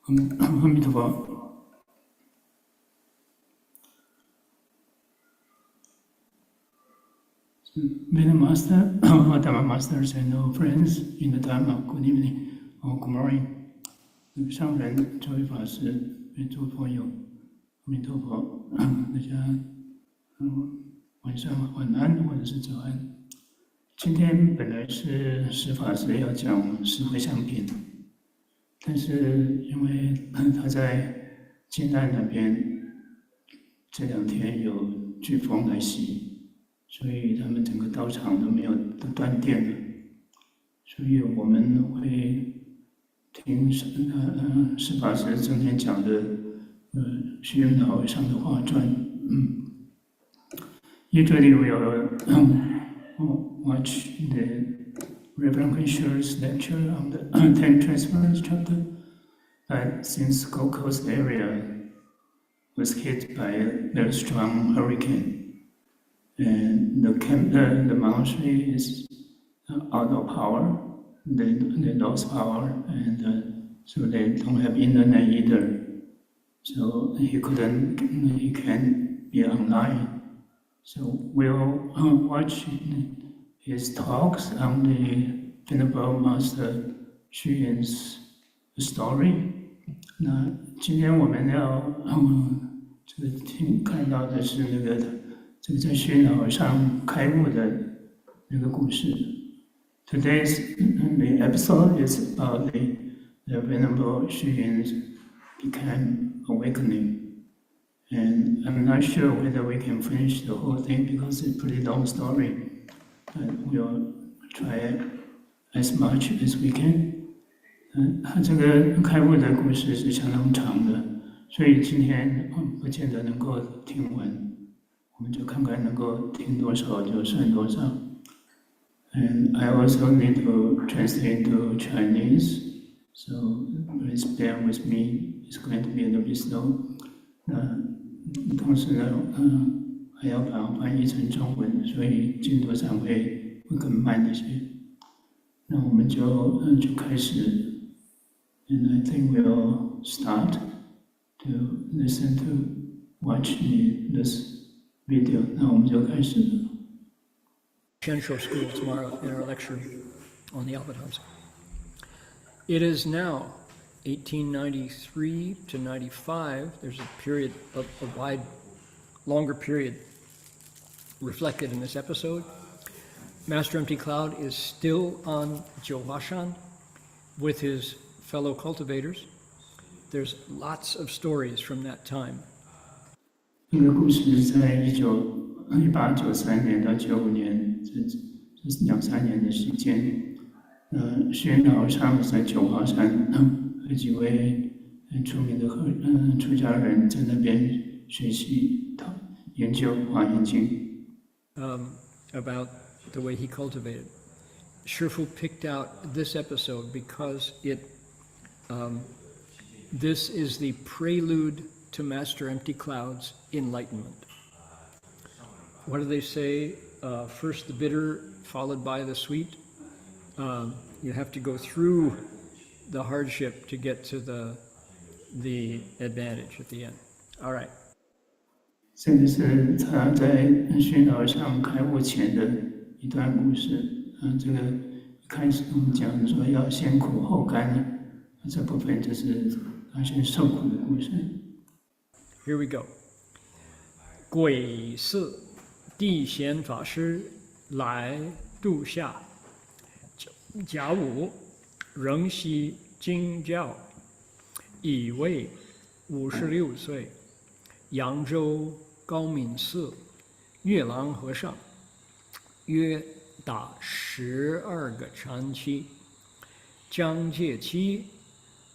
阿弥陀佛。Venerable Master, Dharma Masters and all friends in the Dharma, good evening or good morning. 上人、诸位法师、诸位朋友，阿弥陀佛，大家晚上晚安或者是早安。今天本来是释法师要讲十回向品，但是因为他在金安那边这2天有飓风来袭，所以他们整个道场都断电了，所以我们会听释法师今天讲的虚云老和尚的画传。Usually we will watch the Reverend Heng Sure's lecture on the Untitled Chapter, but since Gold Coast area was hit by a very strong hurricane, and the monastery is out of power, they lost power, and so they don't have internet either. So he can't be online. So we'll watch his talks on the Venerable Master Hsu Yun's story. 那今天我们要看到的是这个在虚云老和尚开悟的那个故事。Today's the episode is about the Venerable Hsu Yun's became awakening. And I'm not sure whether we can finish the whole thing because it's a pretty long story. But we'll try as much as we can. 他这个开悟的故事是相当长的，所以今天不见得能够听完，我们就看看能够听多少就算多少。And I also need to translate to Chinese, so please bear with me. It's going to be a little bit slow. 同时呢，还要把它翻译成中文，所以进度上会更慢一些。那我们就开始。And I think we'll start to listen to watch this video. 那我们就开始了。Heng Sure School tomorrow in our lecture on the avatars. It is now 1893 to 95. There's a period of longer period reflected in this episode. Master Empty Cloud is still on Jiuhuashan with his fellow cultivators. There's lots of stories from that time. 这个故事在1893年到95年，这2-3年的时间。虚云老和尚在jiuhuashan和几位很出名的出家人在那边学习研究《华严经》。About the way he cultivated. Shifu picked out this episode because this is the prelude to Master Empty Cloud's enlightenment. What do they say? First the bitter, followed by the sweet. You have to go through the hardship to get to the advantage at the end. All right. 这个是他在虚云老和尚开悟前的一段故事。这个一开始我们讲说要先苦后甘。这部分就是他先受苦的故事。Here we go. 鬼寺地贤法师来度夏，甲午仍习经教，已为56岁，扬州高敏寺月郎和尚，约打12个禅期，将戒期。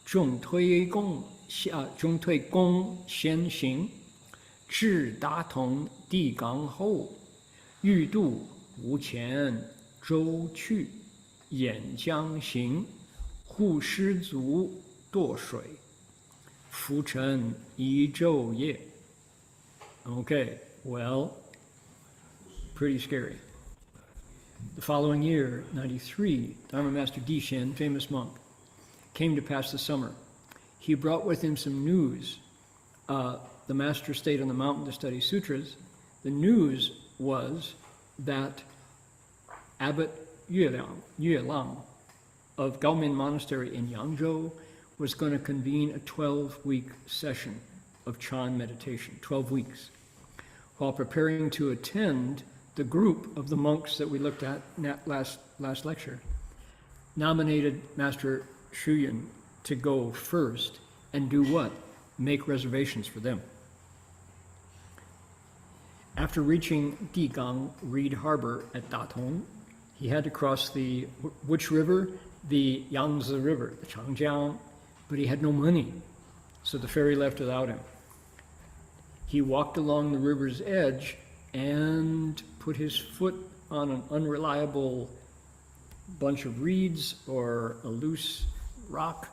中推功先行，至大同地港后，欲渡无前舟去，沿江行，护失足堕水，浮沉一昼夜。Okay, well, pretty scary. The following year, 93, Dharma Master Dishen, famous monk, came to pass the summer. he brought with him some news. The master stayed on the mountain to study sutras. The news was that Abbot Yue Lang of Gaomin Monastery in Yangzhou was going to convene a 12-week session of Chan meditation, 12 weeks. While preparing to attend, the group of the monks that we looked at in that last lecture nominated Master Hsu Yun to go first and do what? Make reservations for them. After reaching Digang Reed Harbor at Datong, he had to cross which river? The Yangtze River, the Changjiang, but he had no money, so the ferry left without him. He walked along the river's edge and put his foot on an unreliable bunch of reeds or a loose rock,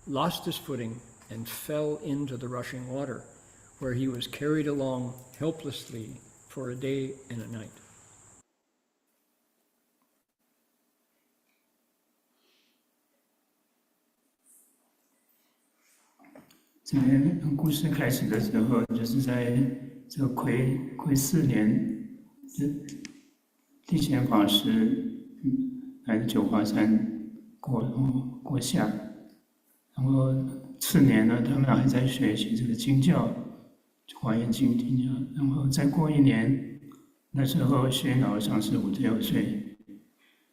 lost his footing, and fell into the rushing water, where he was carried along helplessly for a day and a night. 这边故事开始的时候，就是在这个癸4年，地贤法师来九华山过夏，然后次年呢，他们还在学习这个经教，华严经经教，然后再过1年，那时候虚云老和尚是56岁，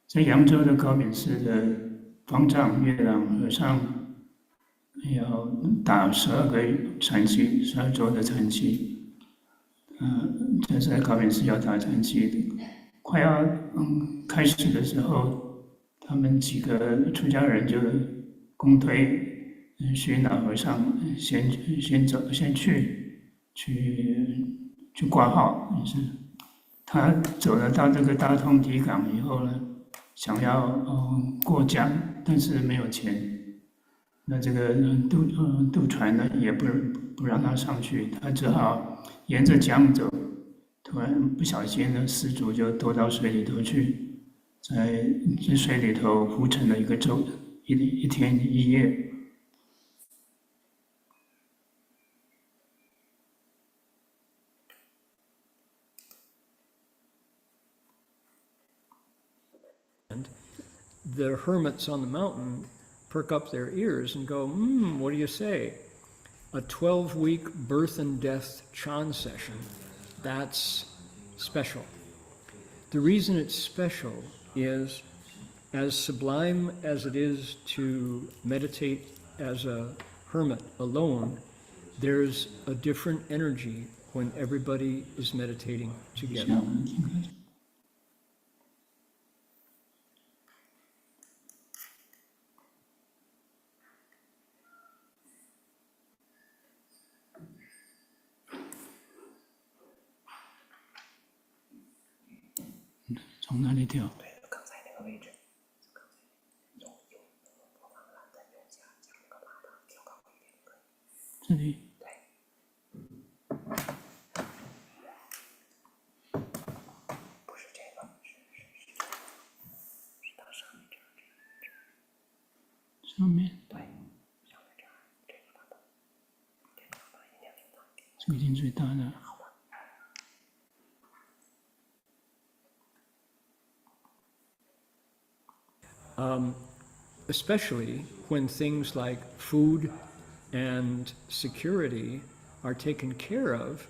在扬州的高敏寺的方丈月朗和尚要打12个禅期，12周的禅期，这是在高敏寺要打禅期的，快要开始的时候，他们几个出家人就公推虚云老和尚先去挂号，也是他走了到这个大通堤港以后呢，想要过江，但是没有钱。那这个渡船呢也不让他上去，他只好沿着江走。突然不小心呢，失足就躲到水里头去，在水里头浮沉了一天一夜。The hermits on the mountain perk up their ears and go, what do you say? A 12-week birth and death Chan session, that's special. The reason it's special is, as sublime as it is to meditate as a hermit alone, there's a different energy when everybody is meditating together.从哪里跳？对，刚才那个位置，刚才用播放栏的右下角那个喇叭调高一点可以。这里。对。不是这个，是它上面这样。上面。对，上面这样，这个喇叭，这个喇叭音量挺大。这个音最大的。好吧。Especially when things like food and security are taken care of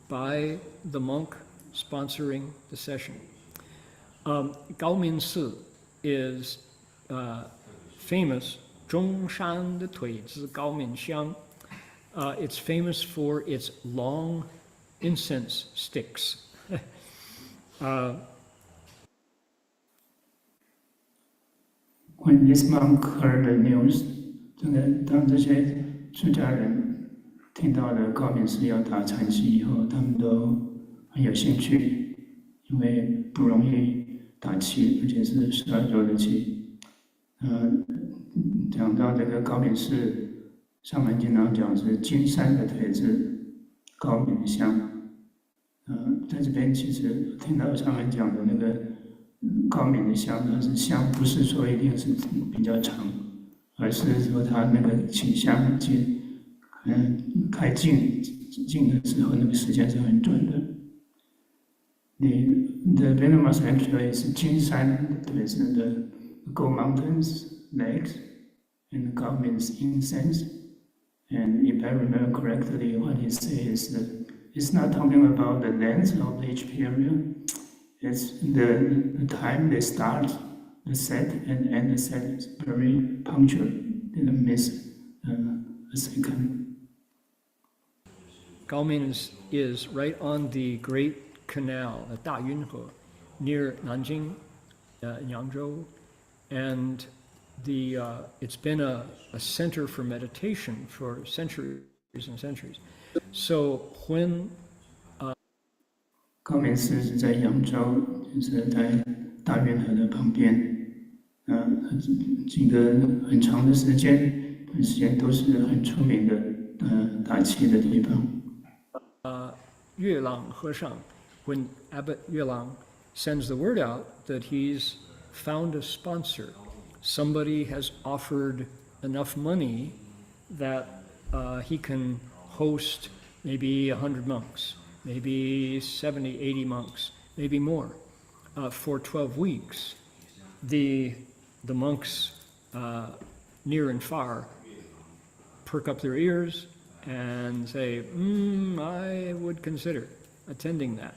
by the monk sponsoring the session. Gaomin Si is famous, 中山的腿子高敏香. It's famous for its long incense sticks. When this monk heard the news， 当这些出家人听到了高敏寺要打禅期以后，他们都很有兴趣，因为不容易打气，而且是12周的气。讲到这个高敏寺，上人经常讲是金山的腿子高敏香。在这边其实听到上人讲的那个。高敏的香，它是香，不是说一定是比较长，而是说他那个倾向开镜的时候，那个时间是很准的。The Venerable Master actually is Jinshan, the Gold Mountains, lakes, and Gao means incense. And if I remember correctly, what he says is that it's not talking about the length of each period, it's the time they start the set and end the set is very punctual, didn't miss a second. Gao is right on the Great Canal at Dayunhe, near Nanjing, in Yangzhou, and it's been a center for meditation for centuries and centuries. So when 高明寺是在扬州，就是在大运河的旁边。这个很长的时间都是很出名的打气的地方。月朗和尚 when Abbot Yuelang sends the word out that he's found a sponsor, somebody has offered enough money that he can host maybe 100 monks, maybe 70, 80 monks, maybe more, for 12 weeks. The monks near and far perk up their ears and say, I would consider attending that.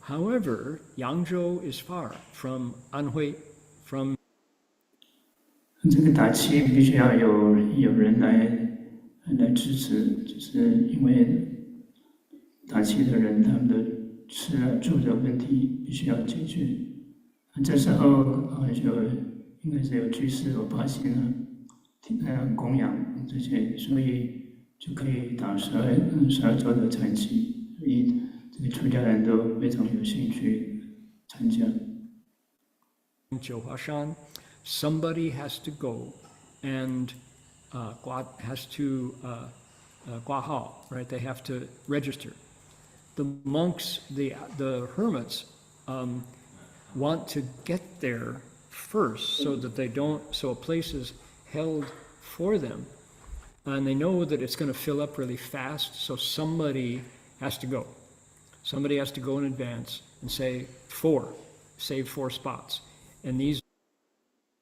However, Yangzhou is far from Anhui, from 这个打气必须要有人来支持，就是因为打气的人他们的吃住的问题必须要解决。这时候就应该是有居士有发心供养这些，所以就可以打12周的禅期，所以这个出家人都非常有兴趣参加。九华山 somebody has to go and has to 挂号, right? They have to register. The monks, the hermits, want to get there first so that so a place is held for them. And they know that it's going to fill up really fast, so somebody has to go. Somebody has to go in advance and say save 4 spots. And these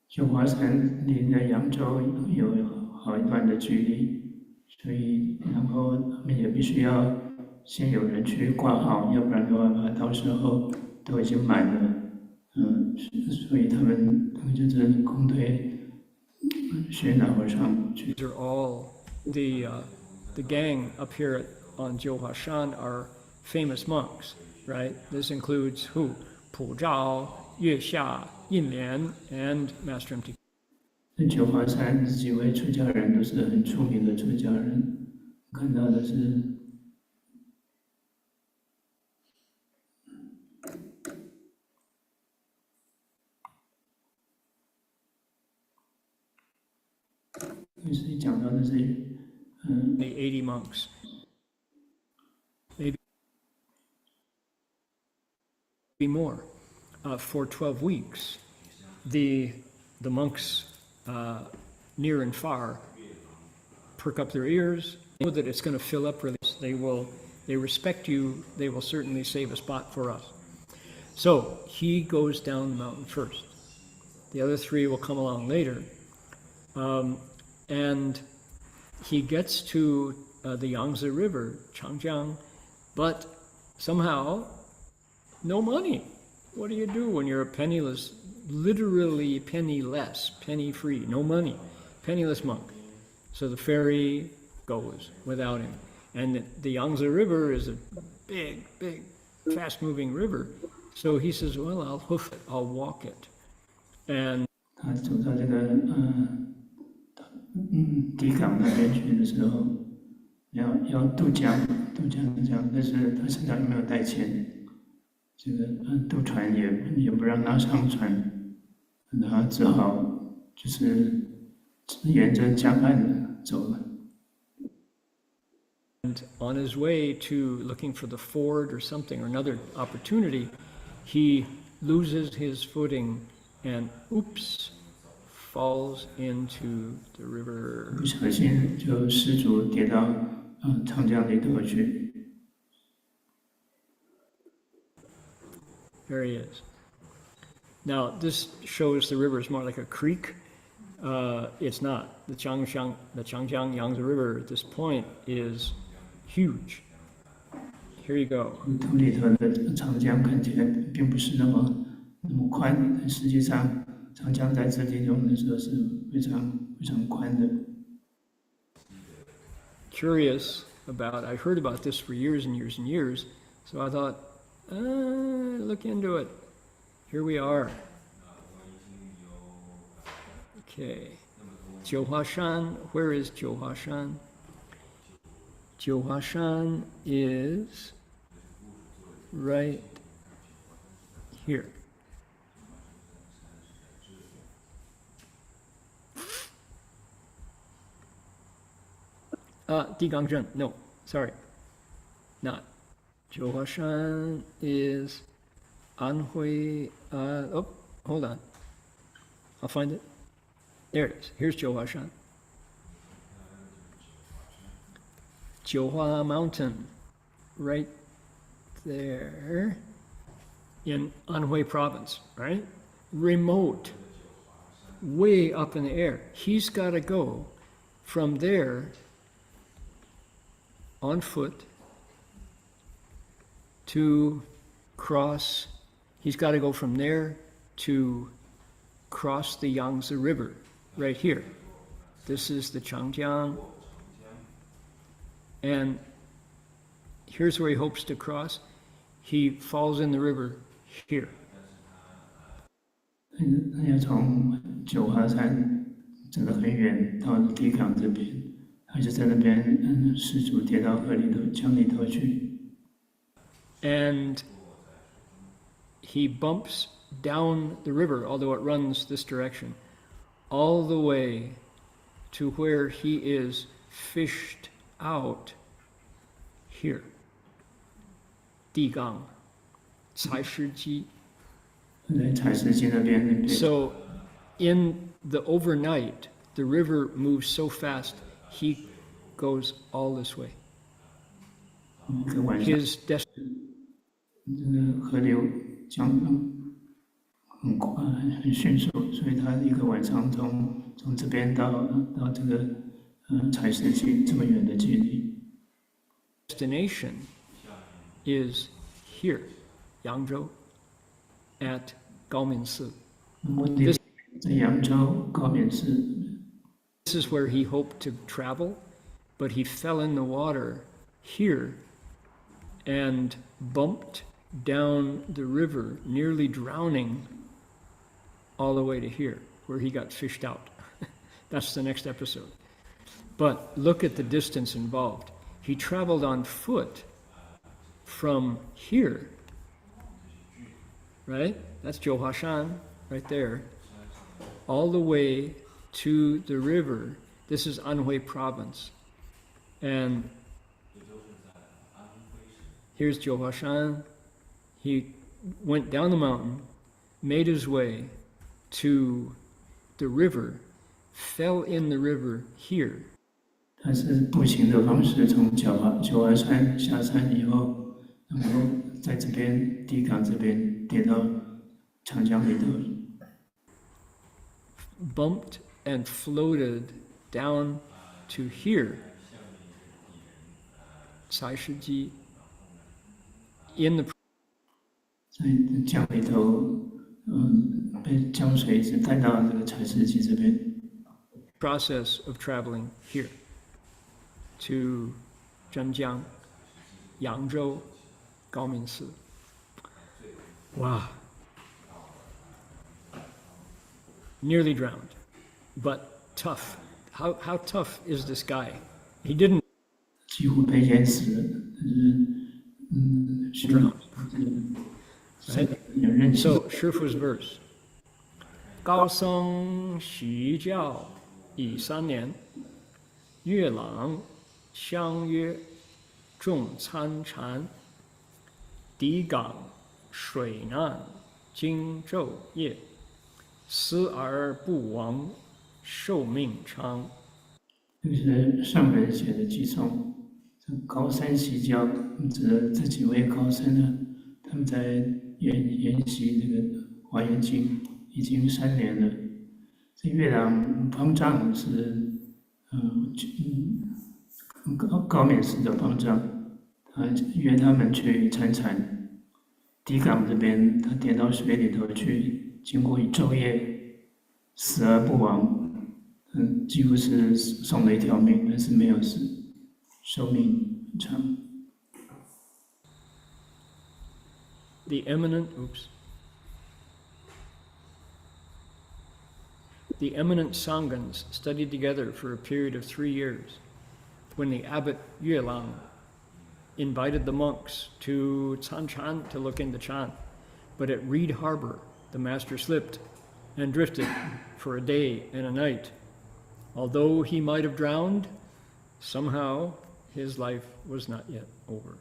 九华山离扬州有好一段的距离，所以然后他们也必须要先有人去挂号，要不然的话，到时候都已经满了。所以他们就是公推虚云老和尚去。 are all the gang up here on Jiuhuashan are famous monks, right? This includes who? Pu Zhao, Yue Xia, Yin Lian, and Master M.T. 这九华山几位出家人都是很出名的出家人，看到的是。 是讲到的是the 80 monks, maybe more, for 12 weeks. The monks near and far perk up their ears, know that it's going to fill up really. They respect you. They will certainly save a spot for us. So he goes down the mountain first. The other 3 will come along later. And he gets to the Yangtze River, Changjiang, but somehow no money. What do you do when you're a penniless, literally penniless, penny free, no money, penniless monk? So the ferry goes without him. And the Yangtze River is a big, big, fast-moving river. So he says, well, I'll hoof it, I'll walk it. And 他走到这个底港那边去的时候，要渡江这样，但是他身上又没有带钱，这个渡船也不让他上船，他只好就是沿着江岸走了。And on his way to looking for the ford or something or another opportunity, he loses his footing and oops, falls into the river. 不小心就失足跌到长江里头去。There he is. Now, this shows the river is more like a creek. It's not. The Changjiang Yangtze River at this point is huge. Here you go. 图里头的长江看起来并不是那么宽，但实际上长江在这里用的时候是非常宽的。Curious about, I heard about this for years and years and years, so I thought, look into it. Here we are. Okay. Jiuhuashan, where is Jiuhuashan? Jiuhuashan is right here. Digangzhen, no, sorry, not. Jiuhuashan is Anhui, hold on, I'll find it. There it is, here's Jiuhuashan. Jiuhua Mountain, right there in Anhui province, right? Remote, way up in the air. He's got to go from there on foot to cross, he's got to go from there to cross the Yangtze River, right here. This is the Changjiang. And here's where he hopes to cross. He falls in the river here. 那要从九华山走得很远，到地港这边，他就在那边失足跌到河里头、江里头去。And he bumps down the river, although it runs this direction, all the way to where he is fished out here. Digang, Cai Shi Ji. So in the overnight, the river moves so fast, he goes all this way. His destiny. 河流很快很迅速，所以他一个晚上从这边到这个采石矶这么远的距离。Destination is here, Yangzhou, at Gaominsi. 目的在扬州高冕寺。This is where he hoped to travel, but he fell in the water here and bumped down the river, nearly drowning all the way to here, where he got fished out. That's the next episode. But look at the distance involved. He traveled on foot from here, right? That's Jiuhuashan right there, all the way to the river. This is Anhui province. And here's Jiuhuashan. He went down the mountain, made his way to the river, fell in the river here. 他是步行的方式从九华山下山以后，然后在这边地港这边跌到长江里头。Bumped and floated down to here, Cai Shi Ji, in the 在江里头，被江水一直带到这个采石矶这边。process of traveling here to Zhenjiang, Yangzhou, Gaominsi. Wow. Nearly drowned, but tough. How tough is this guy? He didn't 几乎被淹死了，但是drown. 有韧性。 So, Shifu's verse. 高僧习教已3年，月朗相约众参禅，抵港水难经昼夜，思而不亡寿命长。这个是上人写的偈颂，这高山习教指的这几位高僧呢，他们在研习这个《华严经》已经3年了。这月朗方丈是高美寺的方丈，他约他们去参禅。底港这边，他跌到水里头去，经过一昼夜，死而不亡。几乎是送了一条命，但是没有死，寿命很长。The eminent Sanghans studied together for a period of 3 years. When the abbot Yue Lang invited the monks to Canchan to look into Chan, but at Reed Harbor, the master slipped and drifted for a day and a night. Although he might have drowned, somehow his life was not yet over.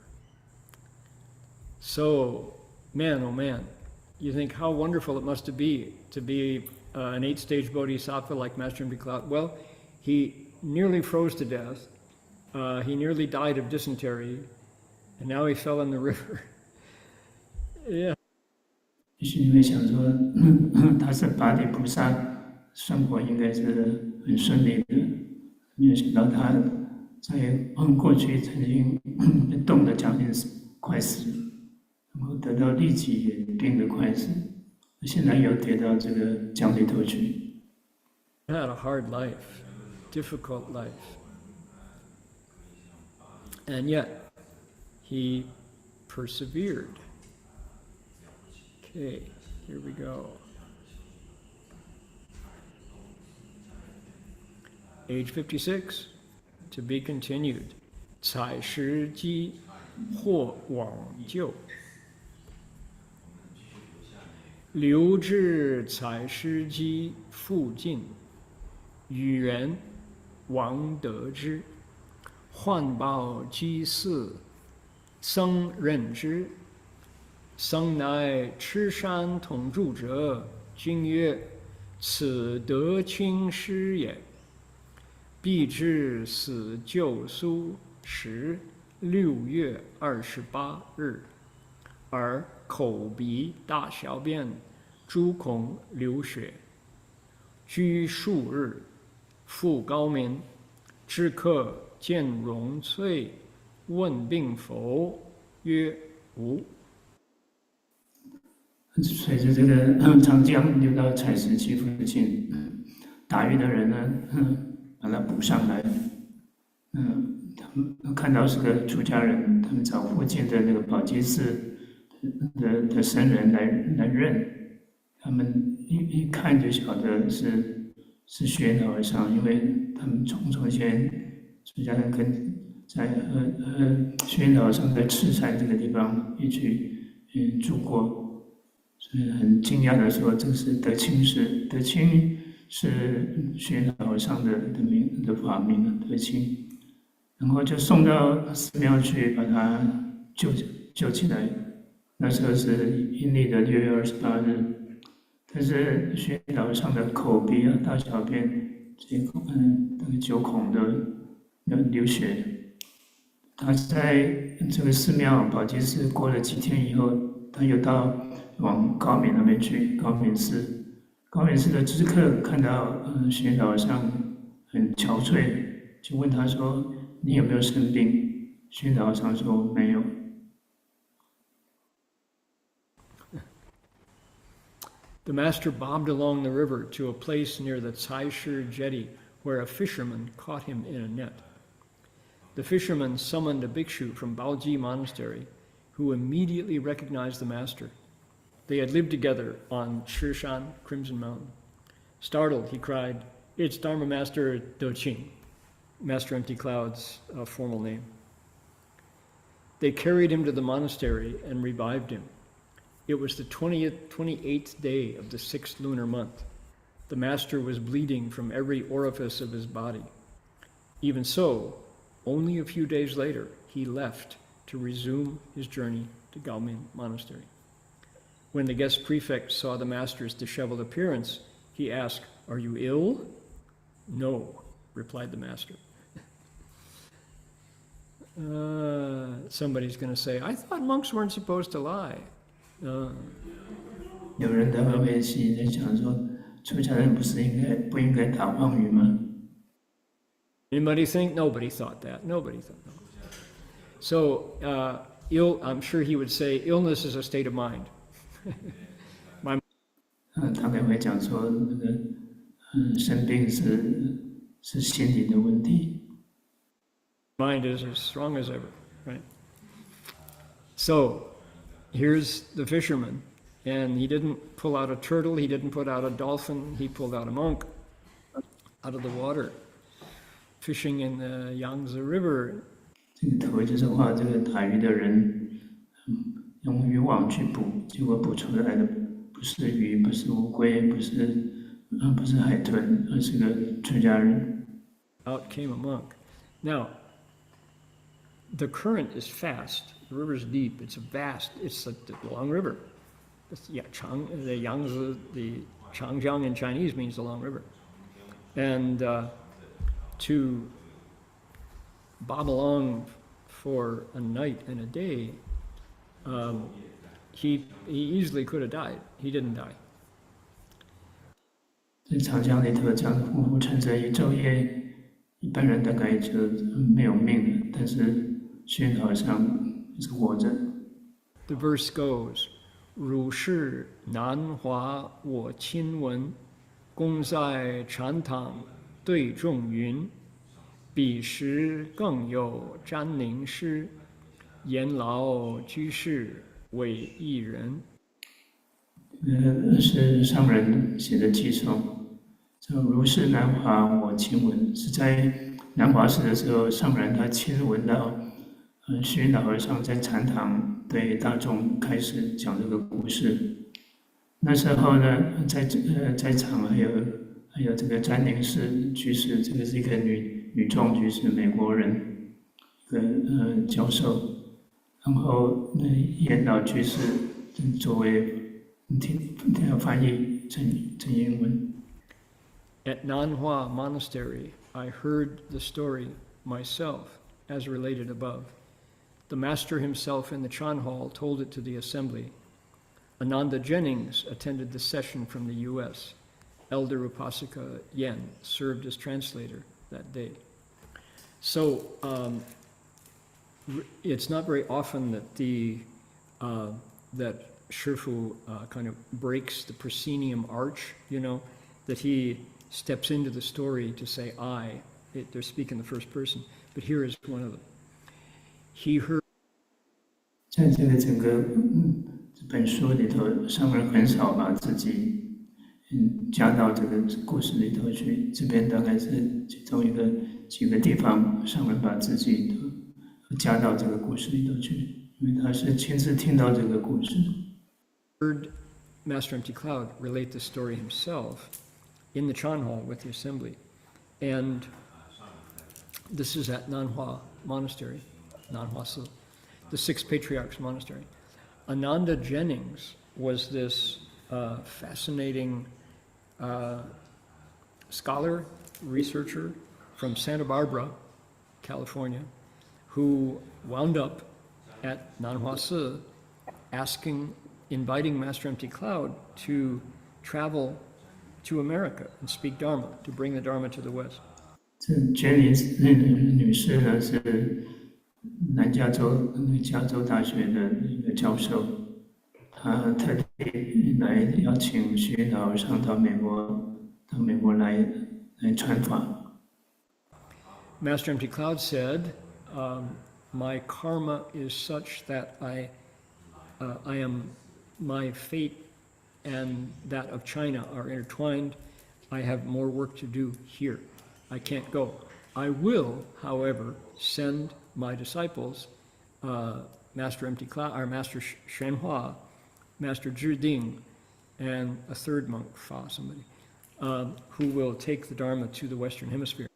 So, man, oh man, you think how wonderful it must be to be an 8-stage bodhisattva like Master M.P. Cloud. Well, he nearly froze to death. He nearly died of dysentery, and now he fell in the river. Yeah. 也许你会想说，他是八地菩萨，生活应该是很顺利的，没有想到他在过去曾经被冻得将近快死，然后得到痢疾也病得快死，现在又跌到这个江里头去。He had a hard life, difficult life, and yet he persevered. Okay, here we go. Age 56, to be continued. 采石机或往旧，留至采石机附近，与人王得之，幻报祭祀，僧认之。僧乃赤山统住者，君曰：“此德清师也。”必至死旧苏时6月28日，而口鼻大小便，诸孔流血，居数日，复高明，知客见荣翠，问病否？曰无。随着这个长江流到采石矶附近，打鱼的人呢，把它捕上来。他们看到是个出家人，他们找附近的那个宝鸡寺的僧人来认。他们一看就晓得是虚云老和尚，因为他们从前出家人在虚云老和尚在赤山这个地方一起住过。所以很惊讶的说，这是德清师，德清是虚云老和尚的法名，德清。然后就送到寺庙去，把他救起来。那时候是阴历的6月28日，但是虚云老和尚的口鼻啊、大小便那个9孔的流血。他在这个寺庙宝鸡寺过了几天以后，他又往高明那边去，高明寺的知客看到虚云老和尚很憔悴，就问他说：“你有没有生病？”虚云老和尚说：“没有。” The master bobbed along the river to a place near the Cai Shi jetty where a fisherman caught him in a net. The fisherman summoned a bhikshu from Baoji Monastery, who immediately recognized the master. They had lived together on Shishan, Crimson Mountain. Startled, he cried, "It's Dharma Master De Qing," Master Empty Cloud's formal name. They carried him to the monastery and revived him. It was the 28th day of the 6th lunar month. The master was bleeding from every orifice of his body. Even so, only a few days later, he left to resume his journey to Gaomin Monastery. When the guest prefect saw the master's disheveled appearance, he asked, "Are you ill?" No, replied the master. Somebody's going to say, I thought monks weren't supposed to lie. 有人他会心里想说，出家人不应该打妄语吗？ Anybody think? Nobody thought that. Nobody thought that. So, I'm sure he would say, illness is a state of mind. 大概会讲说，那个生病是心理的问题。 Mind is as strong as ever, right? So, here's the fisherman, and he didn't pull out a turtle, he didn't put out a dolphin, he pulled out a monk out of the water, fishing in the Yangtze River. 这个头就是画这个打鱼的人，用渔网去捕，结果捕出来的不是鱼，不是乌龟，不是海豚，而是个出家人。 Out came a monk. Now, the current is fast. The river is deep. It's a long river. The Yangtze, the Changjiang in Chinese means the long river. And to bob along for a night and a day, he easily could have died. He didn't die. 在长江里头这样浮沉着一昼夜，一般人大概就没有命了，但是虚云好像是活着。 The verse goes, 汝是南华我亲闻，公在禅堂对众云，彼时更有詹宁师，严老居士为一人。是上人写的偈颂。这如是南华我亲闻，是在南华寺的时候，上人他亲闻到，虚云老和尚在禅堂对大众开始讲这个故事。那时候呢，在场还有这个詹宁士居士，这个是一个女众居士，美国人，一个教授。然后那严老居士作为翻译成英文。 At Nanhua Monastery, I heard the story myself, as related above. The master himself in the Chan Hall told it to the assembly. Ananda Jennings attended the session from the U.S. Elder Upasika Yen served as translator that day. So it's not very often that that Shifu kind of breaks the proscenium arch, that he steps into the story to say I. They're speaking the first person, but here is one of them. He heard. 在这个整个这本书里头，上人很少把自己加到这个故事里头去。这边大概是其中几个地方，上人把自己都加到这个故事里头去，因为他是亲自听到这个故事。Heard Master Empty Cloud relate the story himself in the Chan Hall with the assembly. And this is at Nanhua Monastery, Nanhua Si, the Sixth Patriarch's Monastery. Ananda Jennings was this fascinating scholar, researcher from Santa Barbara, California, who wound up at Nanhua Si inviting Master Empty Cloud to travel to America and speak Dharma, to bring the Dharma to the West. 这Jenny 女士呢是南加州大学的一个教授，她特地来邀请虚云老和尚到美国来传法。Master Empty Cloud said, "My karma is such that my fate and that of China are intertwined. I have more work to do here. I can't go. I will, however, send my disciples, Master Empty Cloud, or Master Shenhua, Master Zhiding, and a third monk, Fa somebody, who will take the Dharma to the Western Hemisphere."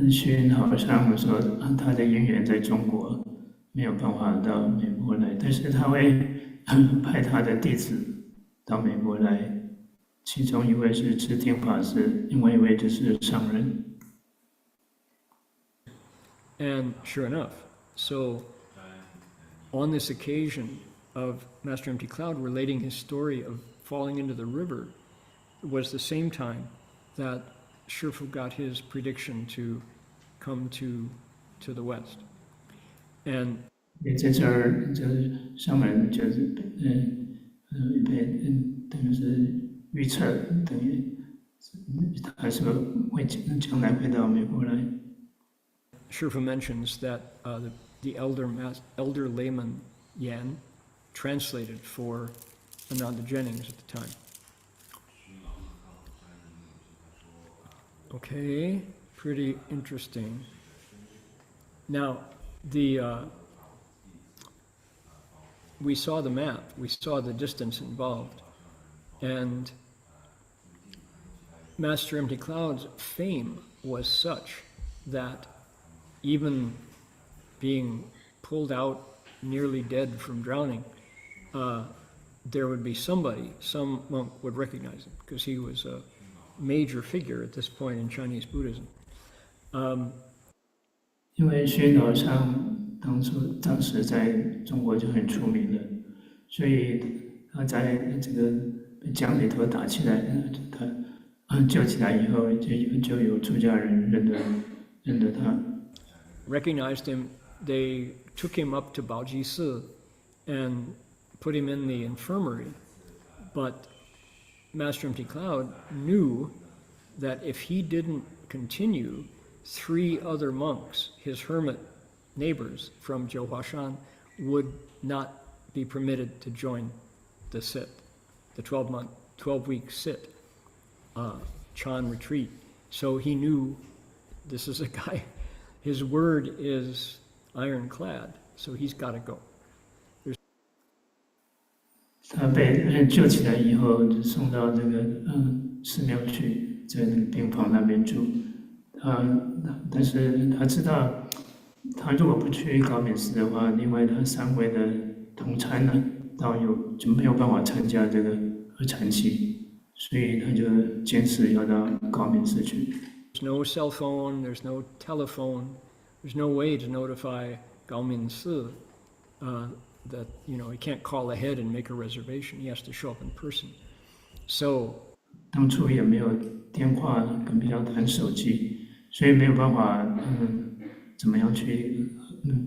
虚云老和尚说，他的因缘在中国，没有办法到美国来，但是他会派他的弟子到美国来其中一位是智定法师，另外一位就是上人。And sure enough, so on this occasion of Master Empty Cloud relating his story of falling into the river was the same time that Shifu got his prediction to come to the West. And 在这儿，就是上人就是被等于是预测，等于他说会将来会到美国来。Shifu mentions that the elder layman Yan translated for Ananda Jennings at the time. Okay, pretty interesting. Now, we saw the map, we saw the distance involved, and Master Empty Cloud's fame was such that even being pulled out nearly dead from drowning, there would be some monk would recognize him because he was a major figure at this point in Chinese Buddhism. 因为虚云老和尚当时在中国就很出名了，所以他在这个被江里头打起来，他救起来以后，就有出家人认得他。Recognized him, they took him up to Baoji Si and put him in the infirmary. But Master Empty Cloud knew that if he didn't continue, 3 other monks, his hermit neighbors from Zhouhuashan, would not be permitted to join the sit, the 12-week sit, Chan retreat. So he knew this is a guy, his word is ironclad, so he's got to go. 他被救起来以后，就送到这个寺庙去，在那个病房那边住。但是他知道，他如果不去高敏寺的话，另外他3位的同参呢，道友就没有办法参加这个合禅期，所以他就坚持要到高敏寺去。There's no cell phone, there's no telephone, there's no way to notify Gao Min Si that, he can't call ahead and make a reservation. He has to show up in person. So 当初也没有电话，更不要谈手机。所以没有办法，怎么样去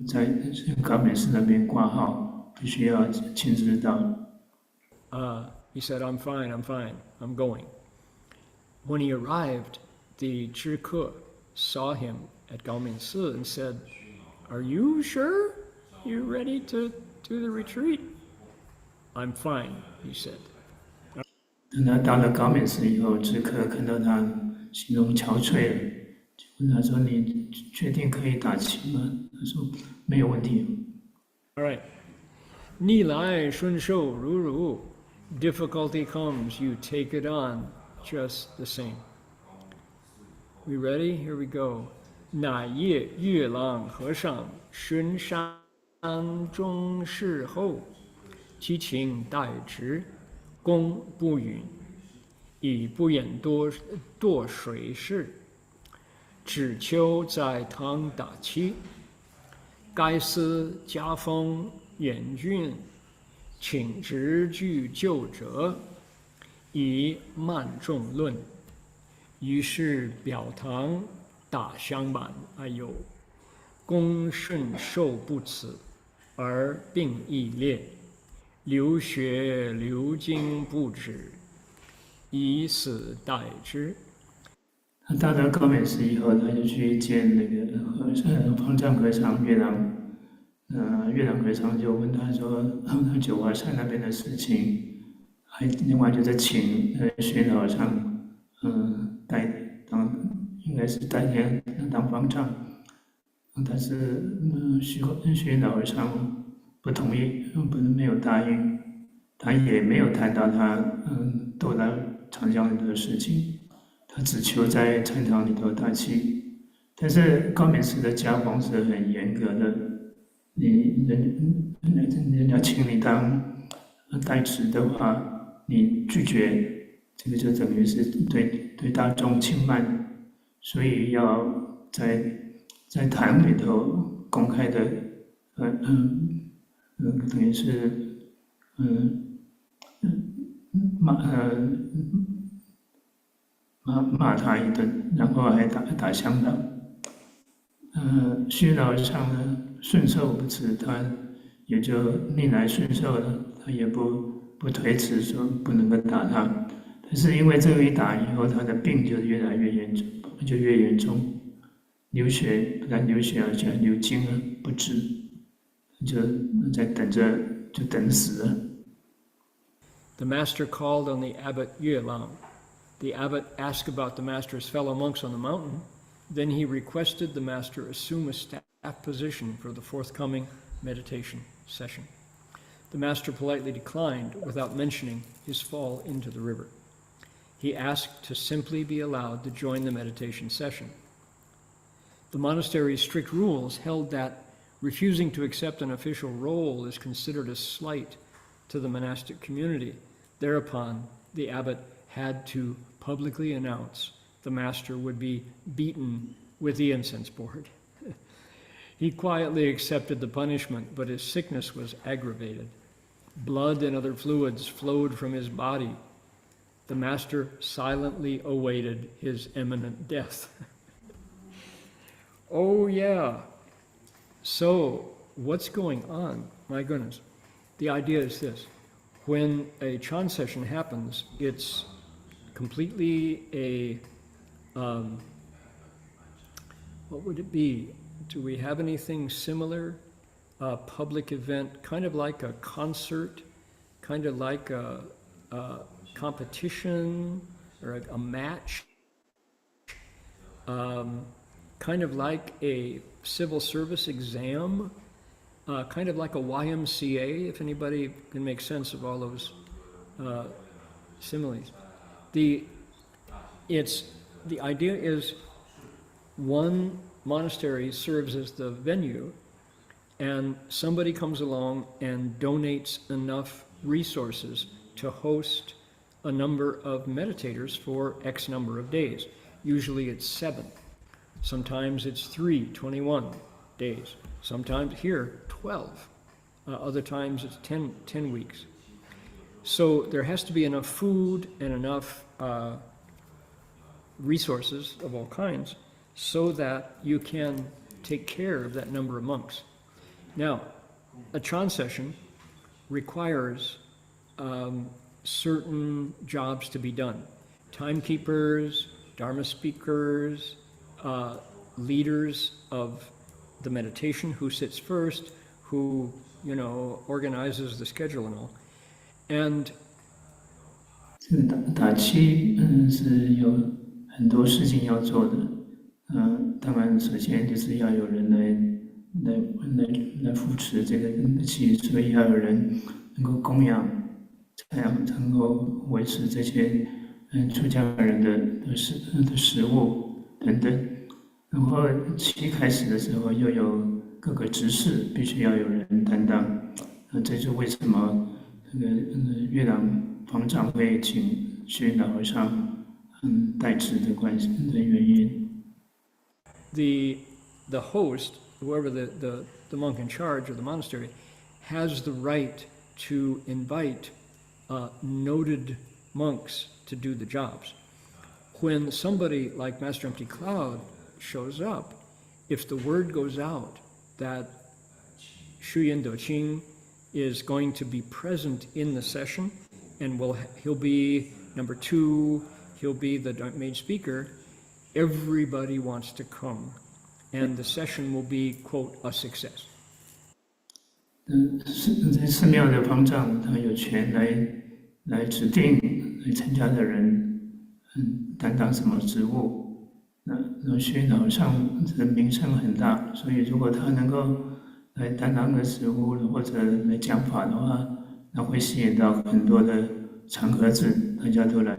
在高美寺那边挂号，必须要亲自到。He said, I'm fine, I'm going. When he arrived, the Zhike saw him at Gaomin Si and said, Are you sure you're ready to do the retreat? I'm fine, he said. 等他到了高美寺以后，智客看到他心中憔悴了。问他说：“你确定可以打旗吗？”他说：“没有问题。” All right. 逆来顺受如如 difficulty comes, you take it on just the same. We ready? Here we go. 乃夜月朗和尚巡山中事后，其情待之，功不允，以不言多水事。只求在堂打气，该司家风严峻，请直具救者，以慢众论。于是表堂打相满，哎呦，公顺受不此，而病亦烈，流血流经不止，以死待之。他到了高美寺以后，他就去见那个方丈和尚月朗。月朗和尚就问他说：“他九华山那边的事情，还另外就是请虚云老和尚，应该是代天当方丈。但是虚云老和尚不同意，没有答应，他也没有谈到他斗到长江里的事情。”他只求在禅堂里头打气，但是高美寺的家风是很严格的，人家请你当代持的话，你拒绝这个就等于是对大众轻慢，所以要在坛里头公开的，等于是骂他一顿，然后还打香党。虚老上呢顺受不辞，他也就逆来顺受了，他也不推辞说不能够打他。但是因为这个一打以后，他的病就越来越严重，就越严重，流血不但流血，而且还流精了，不止，就在等着，就等死了。The master called on the abbot Yue Lang. The abbot asked about the master's fellow monks on the mountain. Then he requested the master assume a staff position for the forthcoming meditation session. The master politely declined without mentioning his fall into the river. He asked to simply be allowed to join the meditation session. The monastery's strict rules held that refusing to accept an official role is considered a slight to the monastic community. Thereupon, the abbot had to publicly announce the master would be beaten with the incense board. He quietly accepted the punishment, but his sickness was aggravated. Blood and other fluids flowed from his body. The master silently awaited his imminent death. Oh yeah. So what's going on? My goodness. The idea is this. When a Chan session happens, it's completely a, what would it be? Do we have anything similar? A public event, kind of like a concert, kind of like a competition or a match, kind of like a civil service exam, kind of like a YMCA, if anybody can make sense of all those similes. The idea is one monastery serves as the venue, and somebody comes along and donates enough resources to host a number of meditators for X number of days. Usually it's 7. Sometimes it's 21 days. Sometimes here, 12. Other times it's 10 weeks. So there has to be enough food and enough resources of all kinds so that you can take care of that number of monks. Now, a Chan session requires certain jobs to be done. Timekeepers, Dharma speakers, leaders of the meditation, who sits first, who, organizes the schedule and all. And 这个打七是有很多事情要做的，当然首先就是要有人来扶持这个气，所以要有人能够供养，才能够维持这些出家人的食物等等。然后七开始的时候又有各个执事必须要有人担当，这就为什么这个月朗方丈会请虚云老和尚代持的关系的原因。The host, whoever the monk in charge of the monastery, has the right to invite noted monks to do the jobs. When somebody like Master Empty Cloud shows up, if the word goes out that Hsu Yun Doqing is going to be present in the session, and he'll be number 2, he'll be the main speaker, everybody wants to come, and the session will be, quote, a success. 寺庙的方丈他有权来指定来参加的人，担当什么职务。那虚云老和尚的名声很大，所以如果他能够来担当个职务或者来讲法的话，那会吸引到很多的长盒子，大家都来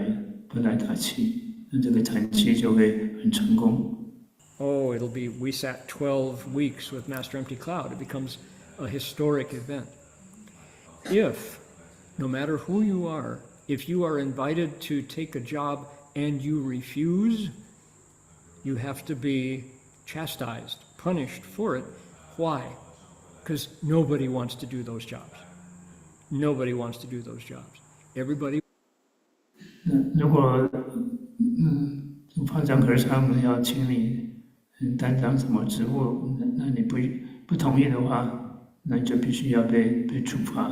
打气，那这个禅期就会很成功。Oh, we sat 12 weeks with Master Empty Cloud. It becomes a historic event. If, no matter who you are, if you are invited to take a job and you refuse, you have to be chastised, punished for it. Why? Because nobody wants to do those jobs. Nobody wants to do those jobs. Everybody. 如果方丈和尚要请你担当什么职务，那你不同意的话，那你就必须要被处罚。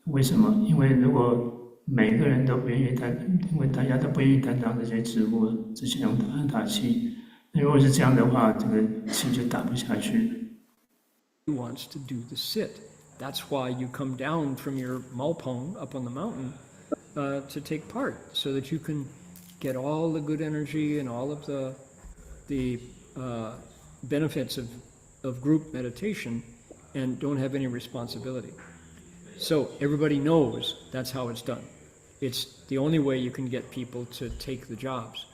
为什么？因为如果每个人都不愿意因为大家都不愿意担当这些职务，只想用打气。如果是这样的话，这个气就打不下去。Who wants to do the sit? That's why you come down from your Maopeng up on the mountain to take part, so that you can get all the good energy and all of the benefits of group meditation and don't have any responsibility. So everybody knows that's how it's done. It's the only way you can get people to take the jobs.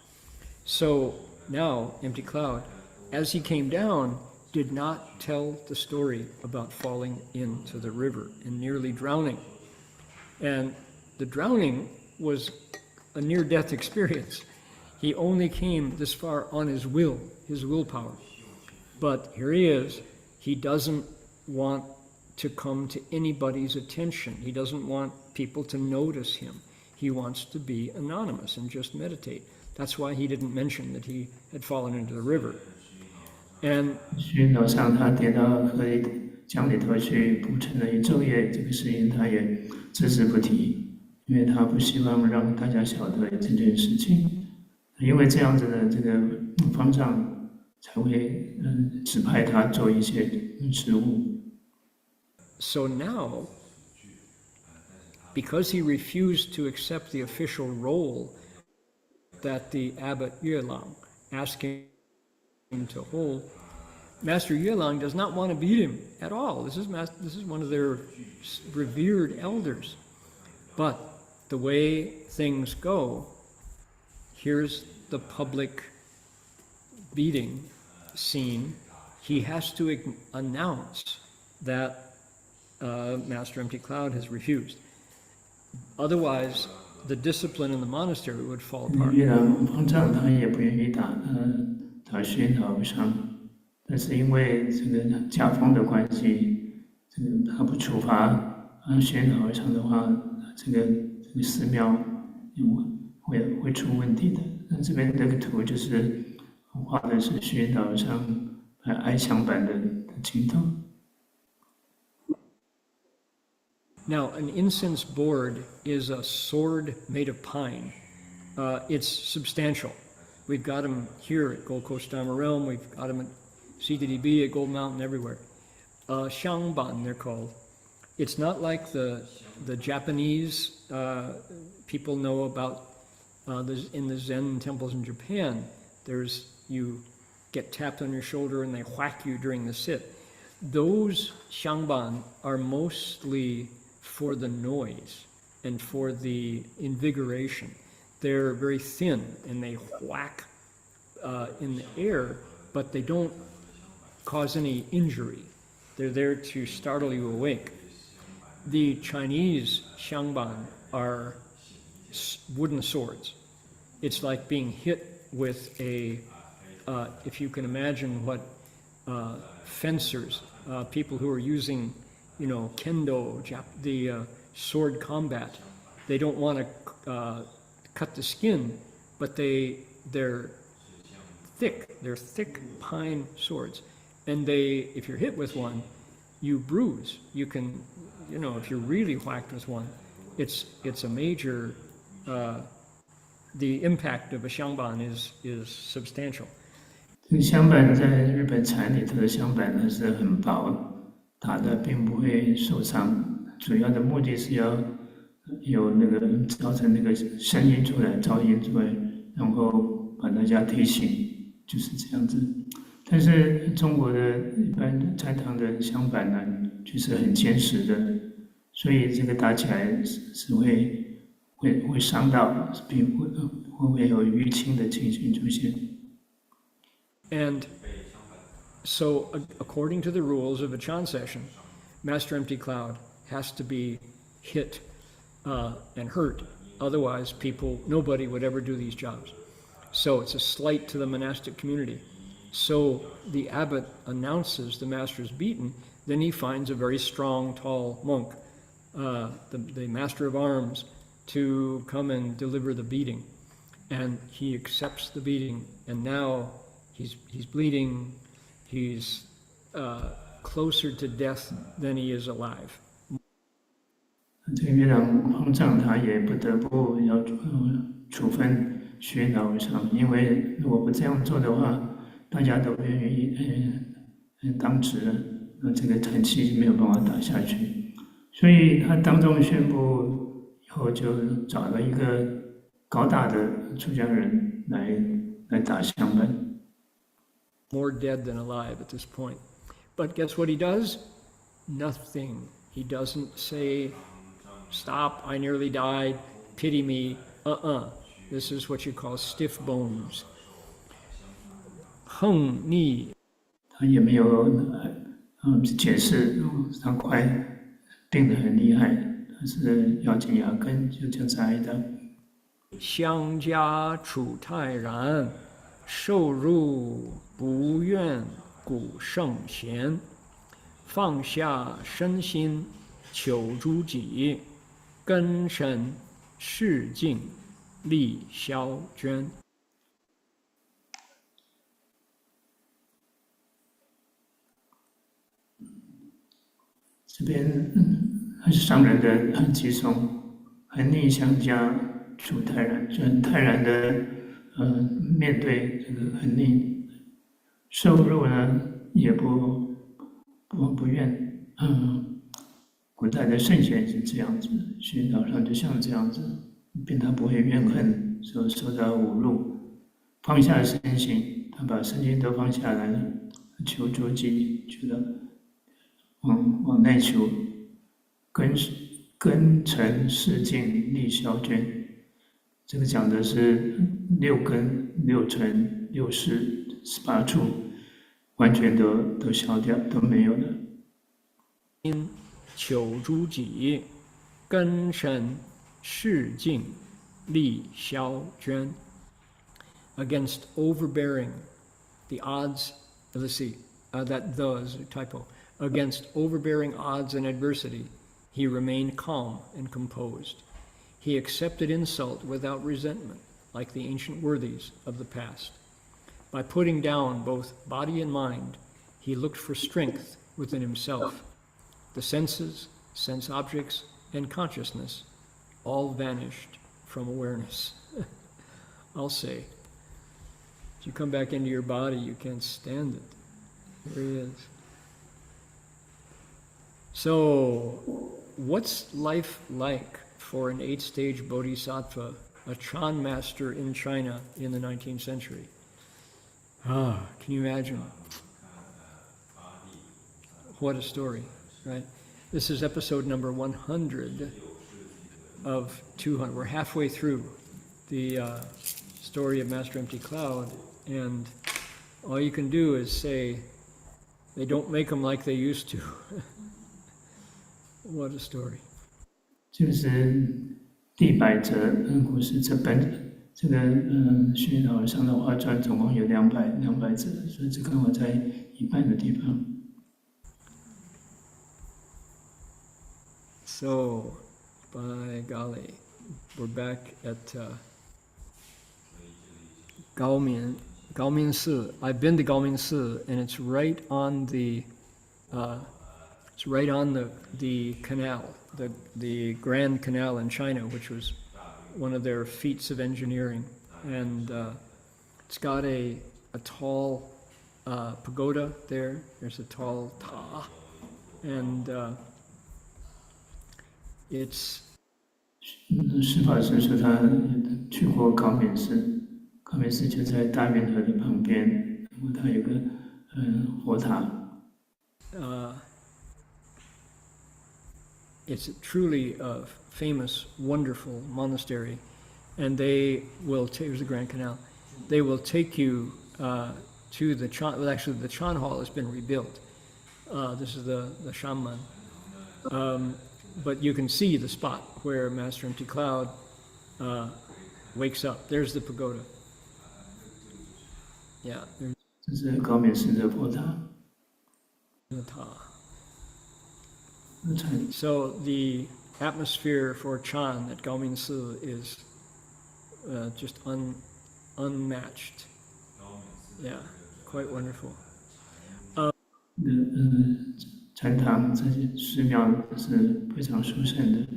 So now, Empty Cloud, as he came down, did not tell the story about falling into the river and nearly drowning. And the drowning was a near-death experience. He only came this far on his willpower. But here he is. He doesn't want to come to anybody's attention. He doesn't want people to notice him. He wants to be anonymous and just meditate. That's why he didn't mention that he had fallen into the river. And 虚云老上他跌到河里江里头去捕沉了一昼夜，这个事情他也只字不提，因为他不希望让大家晓得这件事情。因为这样子的这个方丈才会指派他做一些职务。So now, because he refused to accept the official role that the abbot Yuelang asked him to hold, Master Yuelang does not want to beat him at all. This is one of their revered elders. But the way things go, here's the public beating scene. He has to announce that Master Empty Cloud has refused. Otherwise, the discipline in the monastery would fall apart. 月亮方丈他也不愿意打虚云老和尚，但是因为这个家风的关系，这个他不处罚虚云老和尚的话，这个寺庙会出问题的。那这边这个图就是画的是虚云老和尚哀香版的镜头。Now, an incense board is a sword made of pine. It's substantial. We've got them here at Gold Coast Dharma Realm. We've got them at CTDB, at Gold Mountain, everywhere. Xiangban, they're called. It's not like the Japanese people know about in the Zen temples in Japan. You get tapped on your shoulder and they whack you during the sit. Those xiangban are mostly for the noise and for the invigoration. They're very thin and they whack in the air, but they don't cause any injury. They're there to startle you awake. The Chinese xiangban are wooden swords. It's like being hit with if you can imagine what fencers, people who are using, kendo, the sword combat, they don't want to cut the skin, but they're thick. They're thick pine swords, and if you're hit with one, you bruise. You can, if you're really whacked with one, it's a major. The impact of a xiangban is substantial. 这个香板在日本禅里头的香板呢是很薄，打的并不会受伤。主要的目的是要有造成那个声音出来、噪音出来，然后把大家提醒，就是这样子。但是中国的一般禅堂的香板呢，就是很坚实的，所以这个打起来是会伤到，并会有淤青的情形出现。And so, according to the rules of a Chan session, Master Empty Cloud has to be hit and hurt Otherwise, nobody would ever do these jobs. So it's a slight to the monastic community. So the abbot announces the master is beaten. Then he finds a very strong, tall monk, the master of arms, to come and deliver the beating. And he accepts the beating. And now he's bleeding. He's closer to death than he is alive. 这个月亮皇上他也不得不要处分虚云老和尚，因为如果不这样做的话，大家都不愿意当值，那这个谈期没有办法打下去，所以他当众宣布以后，就找了一个高大的出家人来打香门。More dead than alive at this point. But guess what he does? Nothing. He doesn't say, stop, I nearly died, pity me. This is what you call stiff bones. 横逆，他也没有解释他快病得很厉害，他是咬紧牙根就这样子挨的。相加处泰然，受入不愿古圣贤，放下身心求诸己，根深世境力消捐。这边还是上人的寄颂，恒逆相加处泰然，就很泰然的面对这个恒逆，受入呢也不愿，古代的圣贤是这样子，虚云老和尚就像这样子，他不会怨恨受到侮辱，放下身心，他把身心都放下来了，求诸己，觉得往内求，根尘世境力消捐。这个讲的是六根、六尘、六识、18处，完全都消掉，都没有了。因求诸己，根深世境力消捐。Against overbearing, the odds, let's see, that the is a typo. Against overbearing odds and adversity, he remained calm and composed. He accepted insult without resentment, like the ancient worthies of the past. By putting down both body and mind, he looked for strength within himself. The senses, sense objects, and consciousness all vanished from awareness. I'll say, if you come back into your body, you can't stand it. There he is. So, what's life like for an 8-stage bodhisattva, a Chan master in China in the 19th century? Can you imagine? What a story, right? This is episode number 100 of 200. We're halfway through the story of Master Empty Cloud, and all you can do is say, they don't make them like they used to. What a story. 就是第100则故事，这个虚云老和尚的画传总共有200则，所以这刚好在一半的地方。So, by golly, we're back at Gaomin Si. I've been to Gaomin Si, and it's right on the canal, the Grand Canal in China, which was one of their feats of engineering, and it's got a tall pagoda there. There's a tall ta, and it's. 释法师说他去过高美寺，高美寺就在大运河的旁边，然后它有个佛塔。It's truly a famous, wonderful monastery, and they will here's the Grand Canal. They will take you to the Chan. Well, actually, the Chan Hall has been rebuilt. This is the Shamman. But you can see the spot where Master Empty Cloud wakes up. There's the pagoda. Yeah, there's 这是高沔寺的佛塔。 the ta. So the atmosphere for Chan at Gaominsi is just unmatched. Yeah, quite wonderful. 禅堂这些寺庙是非常殊胜的。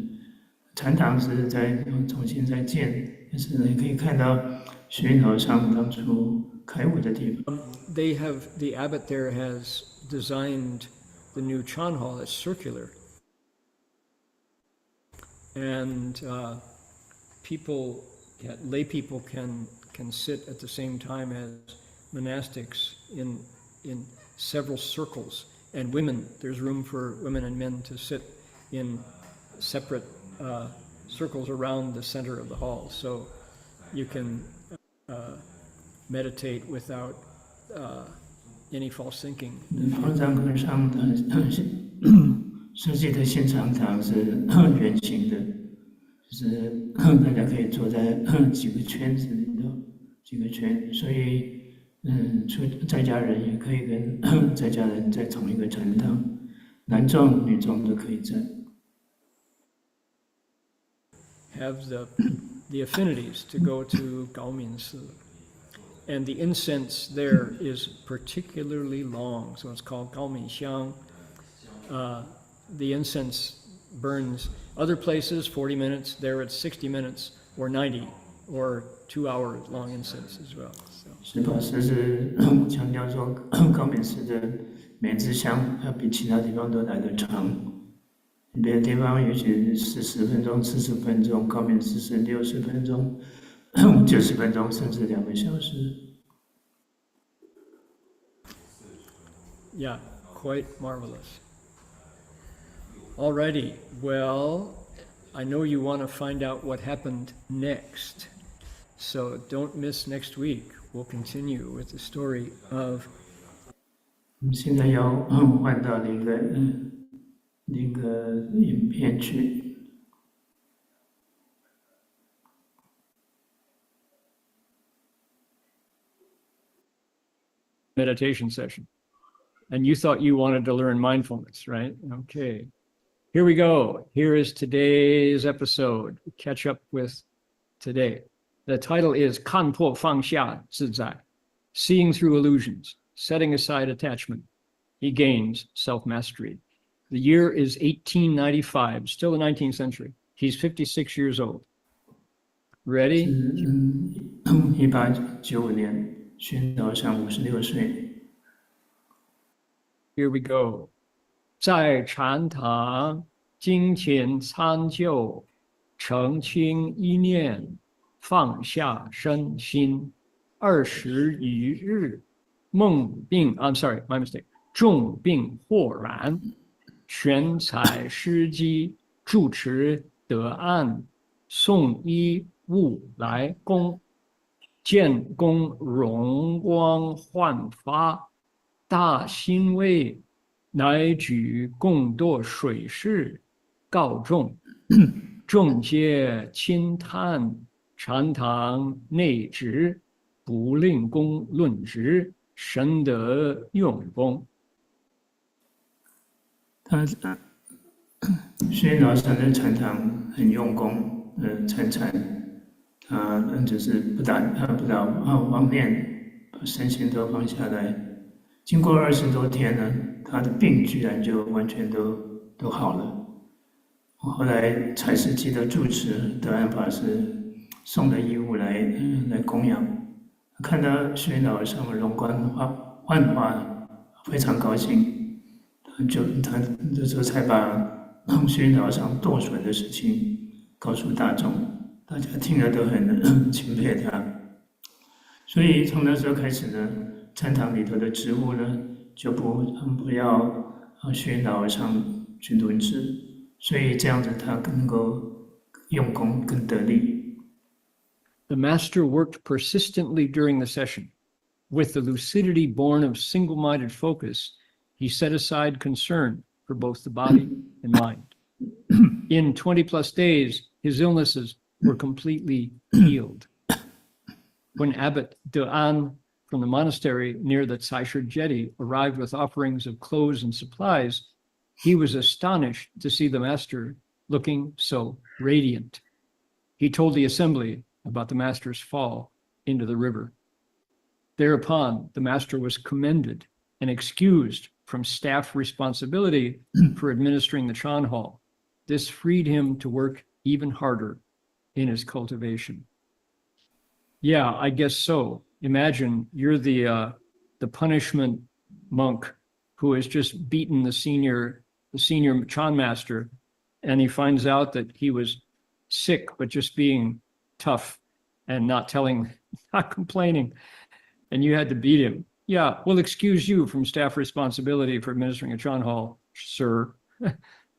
禅堂是在重新在建，但是你可以看到虚云老上当初开悟的地方。They have the abbot there has designed the new Chan hall. It's circular, and lay people can sit at the same time as monastics in several circles. And women, there's room for women and men to sit in separate circles around the center of the hall. So you can meditate without any false thinking. 方丈和尚的设计的新禅堂是圆形的，就是大家可以坐在几个圈子里头，几个圈，所以在家人也可以跟在家人在同一个禅堂，男众女众都可以在。Have the affinities to go to Gaominsi. And the incense there is particularly long, so it's called Gaominxiang. The incense burns other places 40 minutes, there it's 60 minutes or 90 or 2 hour long incense as well. 石法师是强调说，高沔寺的每支香要比其他地方都来得长，别的地方也许40分钟、40分钟，高沔寺是60分钟、90分钟，甚至2个小时。Yeah, quite marvelous. Alrighty, well, I know you want to find out what happened next, so don't miss next week. We'll continue with the story of. 我们现在要换到那个影片去。Meditation session. And you thought you wanted to learn mindfulness, right? Okay. Here we go. Here is today's episode. Catch up with today. The title is 看破放下自在, Seeing Through Illusions, Setting Aside Attachment. He gains self-mastery. The year is 1895, still the 19th century. He's 56 years old. Ready? 1895年，虚云老上56岁。Here we go. 在禅堂精勤参究，澄清一念，放下身心，20余日，重病豁然，全采施机，住持得案，送医物来供，见公荣光焕发，大欣慰，乃举供舵水势，告众，众皆轻叹，禅堂内职，不令公论职，深得用功。虚云老上的禅堂很用功，参禅，他就是不打妄念，把身心都放下来。经过20多天呢，他的病居然就完全都好了。后来采石矶的住持德安法师送的衣物来供养，看到虚云老上容光焕发，非常高兴，他这时候才把虚云老上堕损的事情告诉大众，大家听了都很钦佩他。所以从那时候开始呢，禅堂里头的职务呢，就不要虚云老上去轮值，所以这样子他能够用功更得力。The master worked persistently during the session. With the lucidity born of single-minded focus, he set aside concern for both the body and mind. In 20 plus days, his illnesses were completely healed. When Abbot De An from the monastery near the Taisher jetty arrived with offerings of clothes and supplies, he was astonished to see the master looking so radiant. He told the assembly about the master's fall into the river. Thereupon, the master was commended and excused from staff responsibility for administering the Chan Hall. This freed him to work even harder in his cultivation. Yeah, I guess so. Imagine you're the punishment monk who has just beaten the senior Chan master, and he finds out that he was sick, but just being tough and not complaining, and you had to beat him. Yeah, we'll excuse you from staff responsibility for administering a Chan Hall, sir,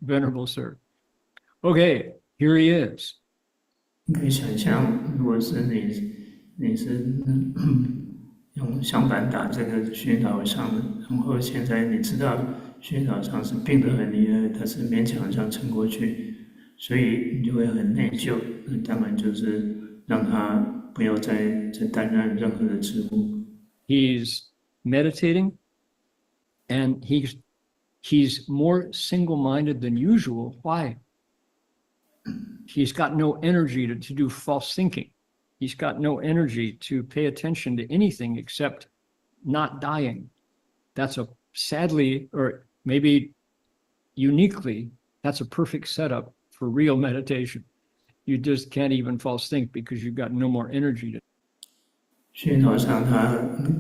Venerable Sir. Okay, here he is. 你可以想象，如果是你是用香板打这个虚云老和尚的，然后现在你知道虚云老和尚是病得很厉害，他是勉强这样撑过去，所以你就会很内疚。那当然就是让他不要再担任任何的职务。He's meditating, and he's more single-minded than usual. Why? He's got no energy to do false thinking. He's got no energy to pay attention to anything except not dying. That's sadly, or maybe uniquely, that's a perfect setup for real meditation. You just can't even false think because you've got no more energy to. 虚云老和尚他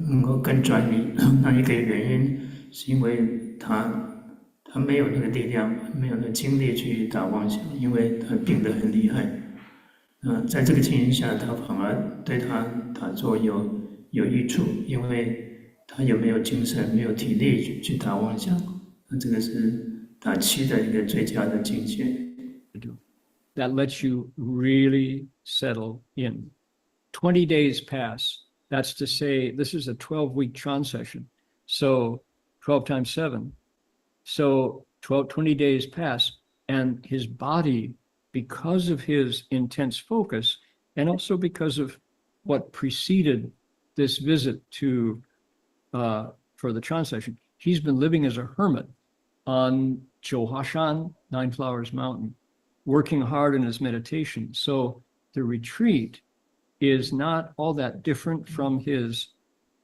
能够更专一，那一个原因是因为他没有那个力量，没有那个精力去打妄想，因为他病得很厉害。在这个情形下，他反而对他打坐有益处，因为他有没有精神、没有体力去打妄想，那这个是打气的一个最佳的境界。That lets you really settle in. 20 days pass. That's to say, this is a 12-week Chan session. So 12 times 7. So 20 days pass, and his body, because of his intense focus, and also because of what preceded this visit to for the Chan session, he's been living as a hermit on Zhouhuashan, Nine Flowers Mountain, working hard in his meditation. So the retreat is not all that different from his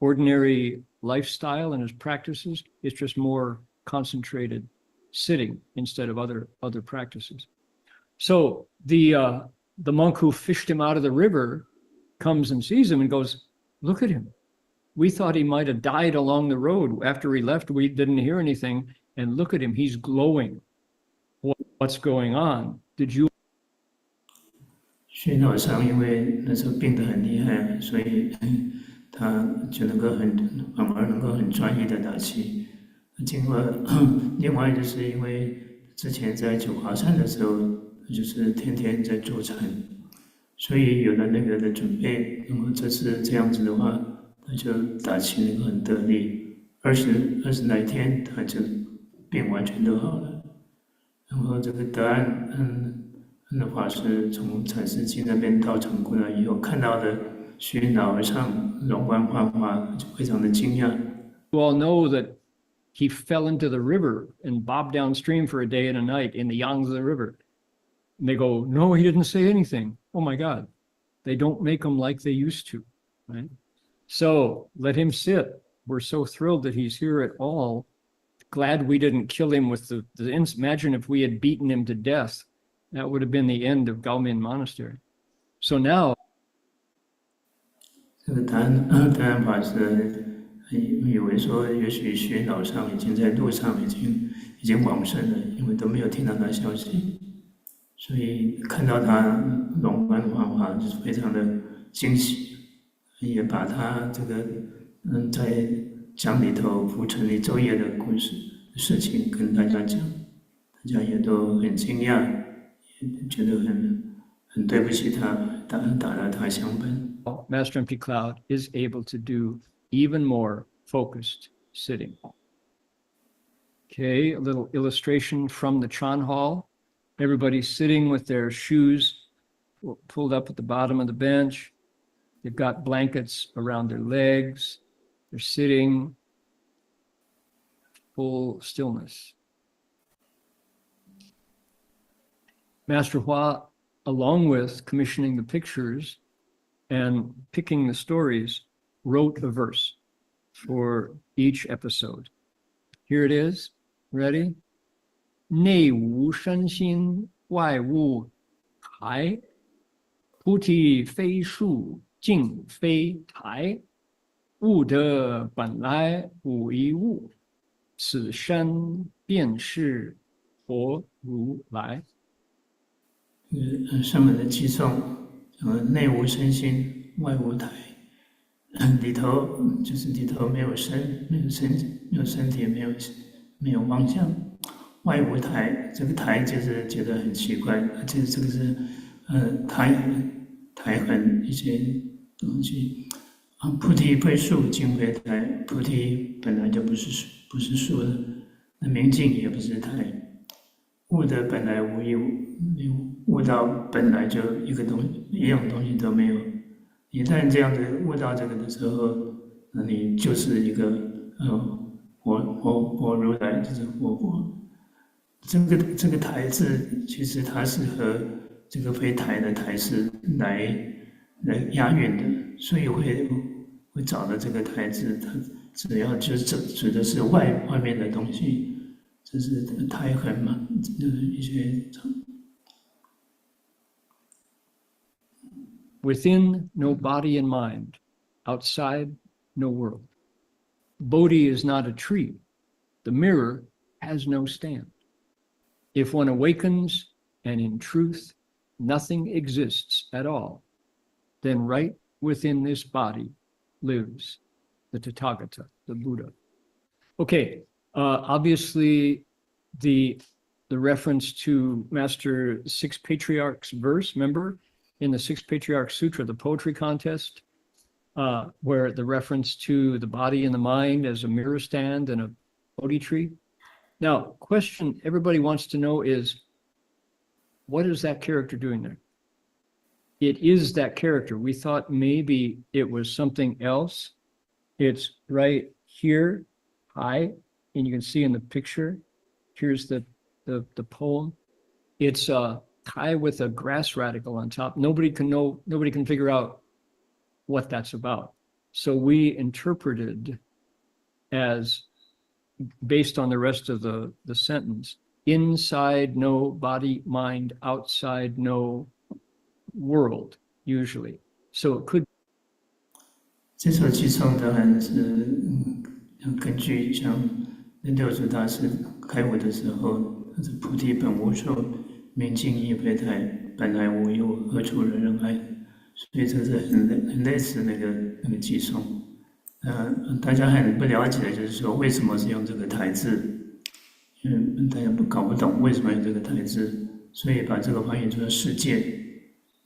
ordinary lifestyle and his practices. It's just more concentrated sitting instead of other practices. So the monk who fished him out of the river comes and sees him and goes, "Look at him. We thought he might have died along the road. After he left, we didn't hear anything. And look at him, he's glowing. What's going on? Did you?" 虚云老和尚因为那时候病得很厉害，所以他就反而能够很专一的打气。另外就是因为之前在九华山的时候，就是天天在坐禅，所以有了那个的准备。那么这次这样子的话，他就打气能够很得力，20来天他就病完全都好了。然后这个德安那法师从禅师基那边到场过来以后，看到的虚云老和尚容光焕发，就非常的惊讶。You all know that he fell into the river and bobbed downstream for a day and a night in the Yangtze River. And they go, "No, he didn't say anything." Oh my God. They don't make him like they used to, right? So let him sit. We're so thrilled that he's here at all. Glad we didn't kill him with imagine if we had beaten him to death. That would have been the end of Gaomin Monastery. So now, 这个达安法师以为说，也许虚云老和尚已经在路上已经往生了，因为都没有听到他消息，所以看到他容光焕发，就是非常的惊喜，也把他这个在讲里头浮沉里昼夜的事情跟大家讲，大家也都很惊讶，也觉得很对不起他，打了他香板。Master MP Cloud is able to do even more focused sitting. Okay, a little illustration from the Chan Hall. Everybody's sitting with their shoes pulled up at the bottom of the bench. They've got blankets around their legs. They're sitting, full stillness. Master Hua, along with commissioning the pictures and picking the stories, wrote a verse for each episode. Here it is. Ready? 内无身心，外无台。菩提非树，径非台。悟得本来无一物，此身便是佛如来。上面的偈颂，内无身心，外无台，里头没有身，没有身体，没有妄想，外无台。这个台就是觉得很奇怪，这个是台很一些东西。菩提非树，径非台。菩提本来就不是树的，那明镜也不是台。悟得本来无一物，悟到本来就一样东西都没有。一旦这样的悟到这个的时候，那你就是一个活如来，就是活佛。这个台字，其实它是和这个非台的台是来押韵的，所以会找到这个台字，它只要就是指的是外面的东西。这是台痕嘛，一些。Within, no body and mind. Outside, no world. Bodhi is not a tree. The mirror has no stand. If one awakens, and in truth, nothing exists at all, then right within this body lives the Tathagata, the Buddha. Okay. Obviously, the reference to Master Six Patriarchs verse, remember, in the Six Patriarchs Sutra, the poetry contest, where the reference to the body and the mind as a mirror stand and a Bodhi tree. Now, question everybody wants to know is, what is that character doing there? It is that character. We thought maybe it was something else. It's right here, high. And you can see in the picture, here's the poem. It's a tie with a grass radical on top. Nobody can figure out what that's about. So we interpreted as, based on the rest of the sentence, inside no body, mind, outside no world, usually. So it could. 这首偈颂当然是根据像六祖大师开悟的时候，他是菩提本无树，明镜亦非台，本来无一物，何处惹人爱？所以这是很类似那个偈颂。大家很不了解的就是说，为什么是用这个台字？因为大家搞不懂为什么用这个台字，所以把这个翻译成世界。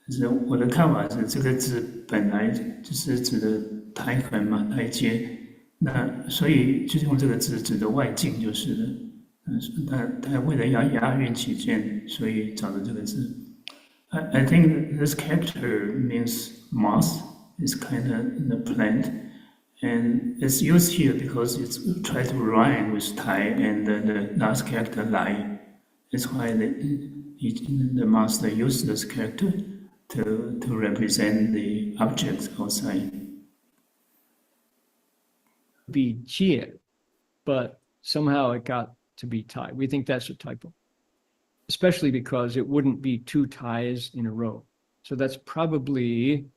但是我的看法是，这个字本来就是指的台痕嘛，台阶。那所以就用这个字指的外境就是了。他为了押韵起见，所以找的这个字。I think this character means moss. It's kind of the plant, and it's used here because it's try to rhyme with Tai and the last character Lai. That's why the master used this character to represent the objects outside. Be jie, but somehow it got to be tai. We think that's a typo, especially because it wouldn't be two ties in a row. So that's probably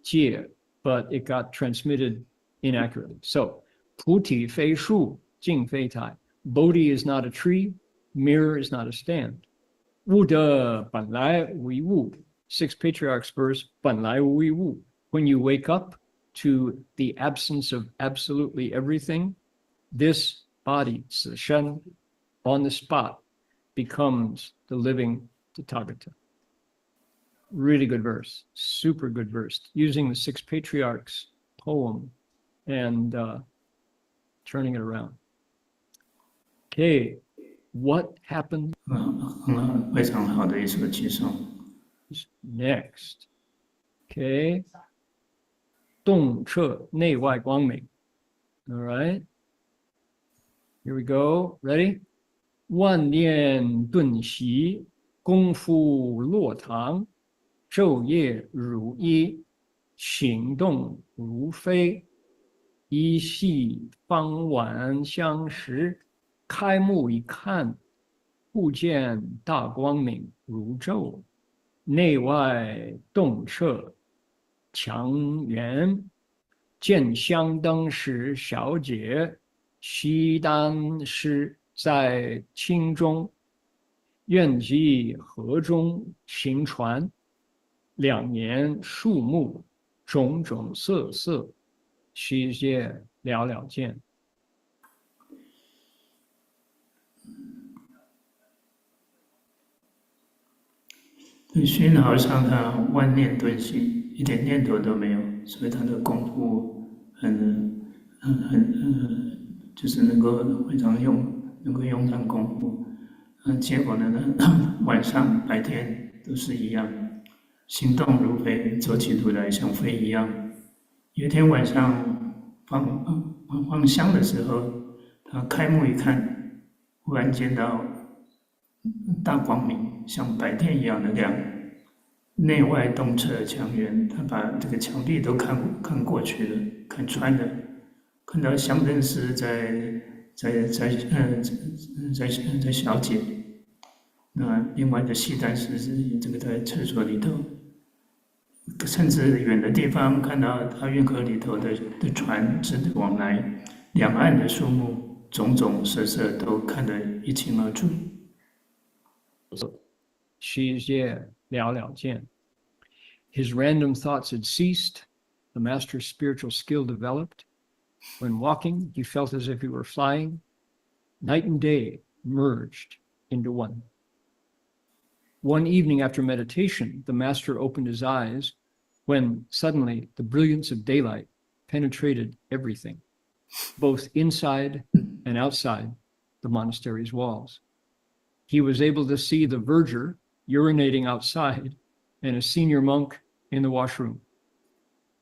jie, but it got transmitted inaccurately. So, puti fei shu, jing fei tai. Bodhi is not a tree, mirror is not a stand. Wu de ban lai wu wu. Six Patriarchs verse, ban lai wu wu. When you wake up to the absence of absolutely everything, this body, Shen, on the spot, becomes the living Tathagata. Really good verse, super good verse, using the Six Patriarchs poem and turning it around. Okay, what happened? 非常好的一首偈颂。Next, okay. 洞彻内外光明. All right. Here we go. Ready? 万念顿息，功夫落堂，昼夜如一，行动如飞，一夕傍晚相识，开目一看，忽见大光明如昼，内外洞彻强圆，见香灯时小解，悉丹师在清中，愿及河中行船，两年树木种种色色，虚界了了见。对虚云老和尚他万念顿息，一点念头都没有，所以他的功夫就是能够非常能够用上功夫。结果呢，晚上白天都是一样，行动如飞，走起路来像飞一样。有一天晚上放香的时候，他开目一看，忽然见到大光明，像白天一样的亮，内外洞彻强圆。他把这个墙壁都看过去了，看穿了，看到香灯师在小解。那另外的西单师是这个在厕所里头，甚至远的地方看到他运河里头的船只往来，两岸的树木种种色色都看得一清二楚。虚界了了见. His random thoughts had ceased. The master's spiritual skill developed. When walking, he felt as if he were flying. Night and day merged into one. One evening after meditation, the master opened his eyes when suddenly the brilliance of daylight penetrated everything, both inside and outside the monastery's walls. He was able to see the verger urinating outside and a senior monk in the washroom.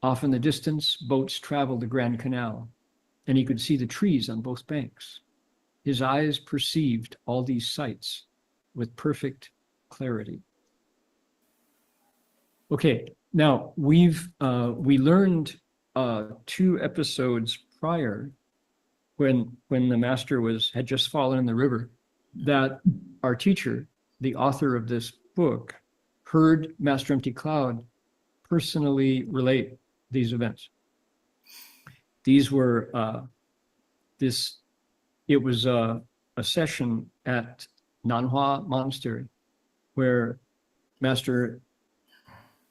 Off in the distance, boats traveled the Grand Canal, and he could see the trees on both banks. His eyes perceived all these sights with perfect clarity. Okay, now we learned 2 episodes prior, when the master had just fallen in the river, that our teacher, the author of this book, heard Master Empty Cloud personally relate these events. These were it was a session at Nanhua Monastery where Master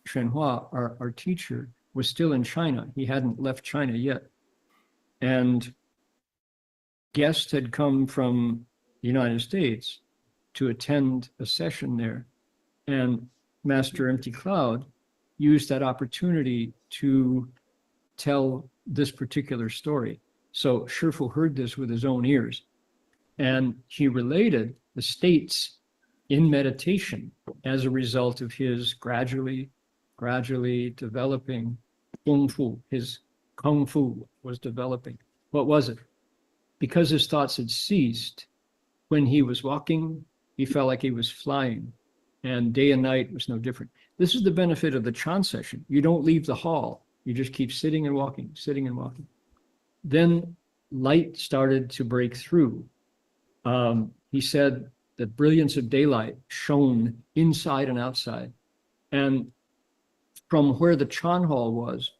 Shenhua, our teacher, was still in China. He hadn't left China yet. And guests had come from the United States to attend a session there. And Master Empty Cloud used that opportunity to tell this particular story. So Shifu heard this with his own ears. And he related the states in meditation as a result of his gradually developing kung fu. His kung fu was developing. What was it? Because his thoughts had ceased, when he was walking, he felt like he was flying, and day and night was no different. This is the benefit of the Chan session. You don't leave the hall. You just keep sitting and walking, sitting and walking. Then light started to break through. He said that brilliance of daylight shone inside and outside. And from where the Chan hall was,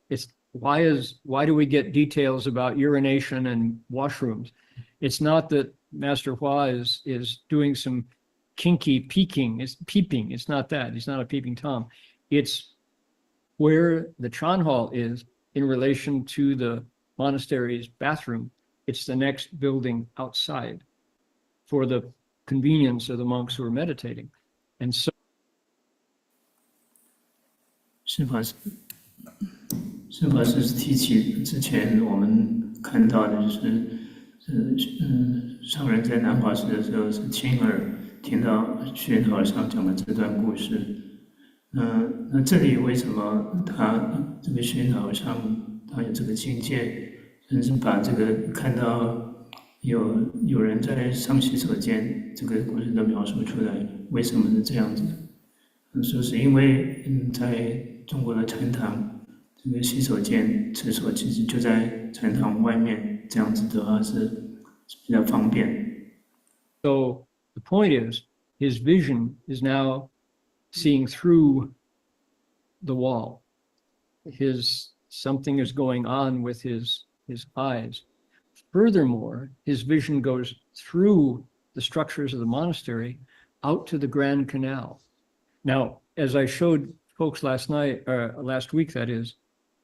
why do we get details about urination and washrooms? It's not that Master Hua is doing some kinky peeping. It's not that. He's not a peeping Tom. It's where the Chan hall is in relation to the monastery's bathroom. It's the next building outside for the convenience of the monks who are meditating. And so 是法师提起之前我们看到的就是上人在南华寺的时候是亲耳听到虚云和尚讲的这段故事。那这里为什么他这个虚云老和尚他有这个境界，是把这个看到有人在上洗手间这个故事都描述出来，为什么是这样子？说是因为在中国的禅堂，这个洗手间、厕所其实就在禅堂外面，这样子的话是比较方便。So the point is, his vision is now seeing through the wall. Something is going on with his eyes. Furthermore, his vision goes through the structures of the monastery out to the Grand Canal. Now, as I showed folks last week, that is,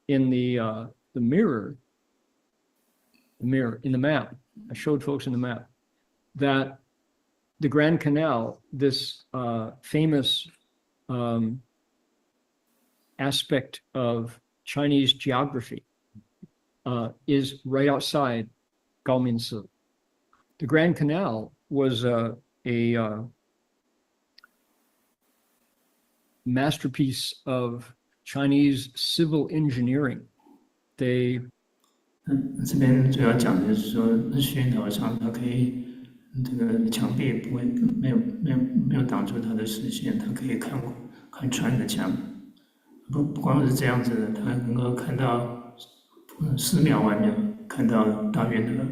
in the mirror in the map, I showed folks in the map that the Grand Canal, this famous aspect of Chinese geography, is right outside Gaominsi. The Grand Canal was a masterpiece of Chinese civil engineering. They 这边主要讲的是说，虚云老和尚他可以这个墙壁不会没有挡住他的视线，他可以看穿的墙。不光是这样子的，他能够看到寺庙外面，看到大运河。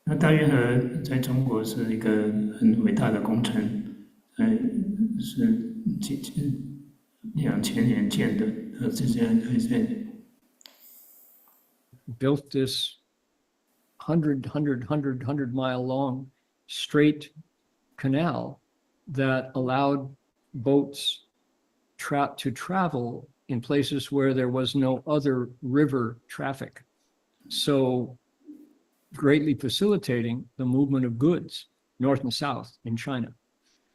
那大运河在中国是一个很伟大的工程，是2000年建的，之前还在。built this 100 mile long straight canal that allowed boats to travel in places where there was no other river traffic, so greatly facilitating the movement of goods north and south in China.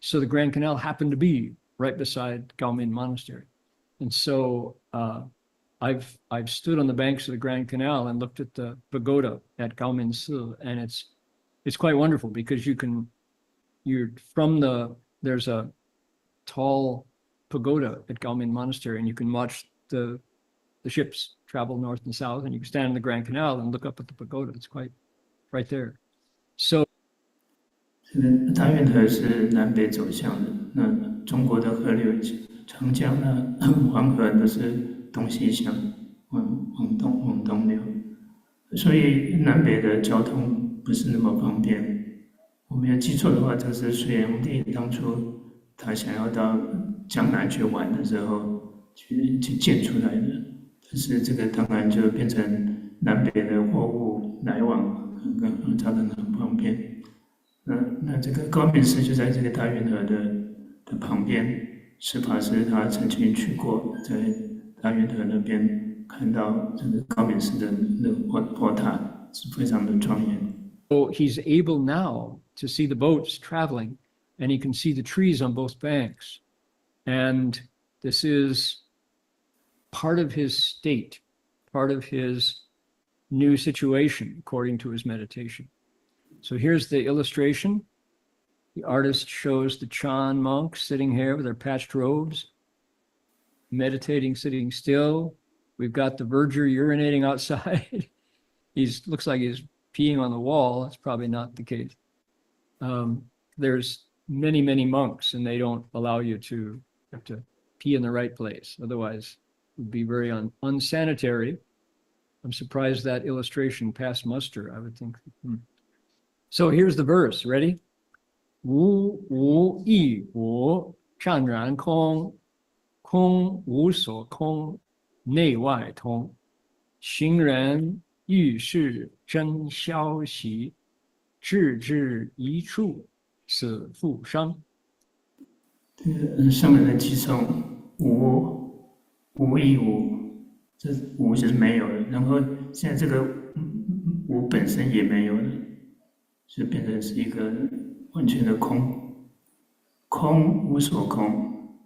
So the Grand Canal happened to be right beside Gaomin Monastery, and so I've stood on the banks of the Grand Canal and looked at the pagoda at Gaominsi, and it's quite wonderful because there's a tall pagoda at Gaomin Monastery, and you can watch the ships travel north and south, and you can stand in the Grand Canal and look up at the pagoda. It's quite right there. So 这个大运河是南北走向的，那中国的河流，长江呢、黄河都是东西向，往东流，所以南北的交通不是那么方便。我没有记错的话，这是隋炀帝当初他想要到江南去玩的时候去建出来的，但是这个当然就变成南北的货物来往跟造成很方便。那这个高明寺就在这个大运河的旁边，释法师他曾经去过，在大运河那边看到这个高明寺的那个佛塔是非常的庄严。So he's able now to see the boats traveling, and he can see the trees on both banks. And this is part of his state, part of his new situation, according to his meditation. So here's the illustration. The artist shows the Chan monks sitting here with their patched robes, meditating, sitting still. We've got the verger urinating outside. Looks like he's peeing on the wall. That's probably not the case. There's many monks, and they don't allow you to have to pee in the right place. Otherwise, it would be very unsanitary. I'm surprised that illustration passed muster, I would think. So here's the verse. Ready? 无无亦无，湛然空，空无所空，内外通。行人遇事真消息，置之一处，死复伤。上面的几颂无亦无，这无就是没有了，然后现在这个无本身也没有了，就变成是一个完全的空，空无所空，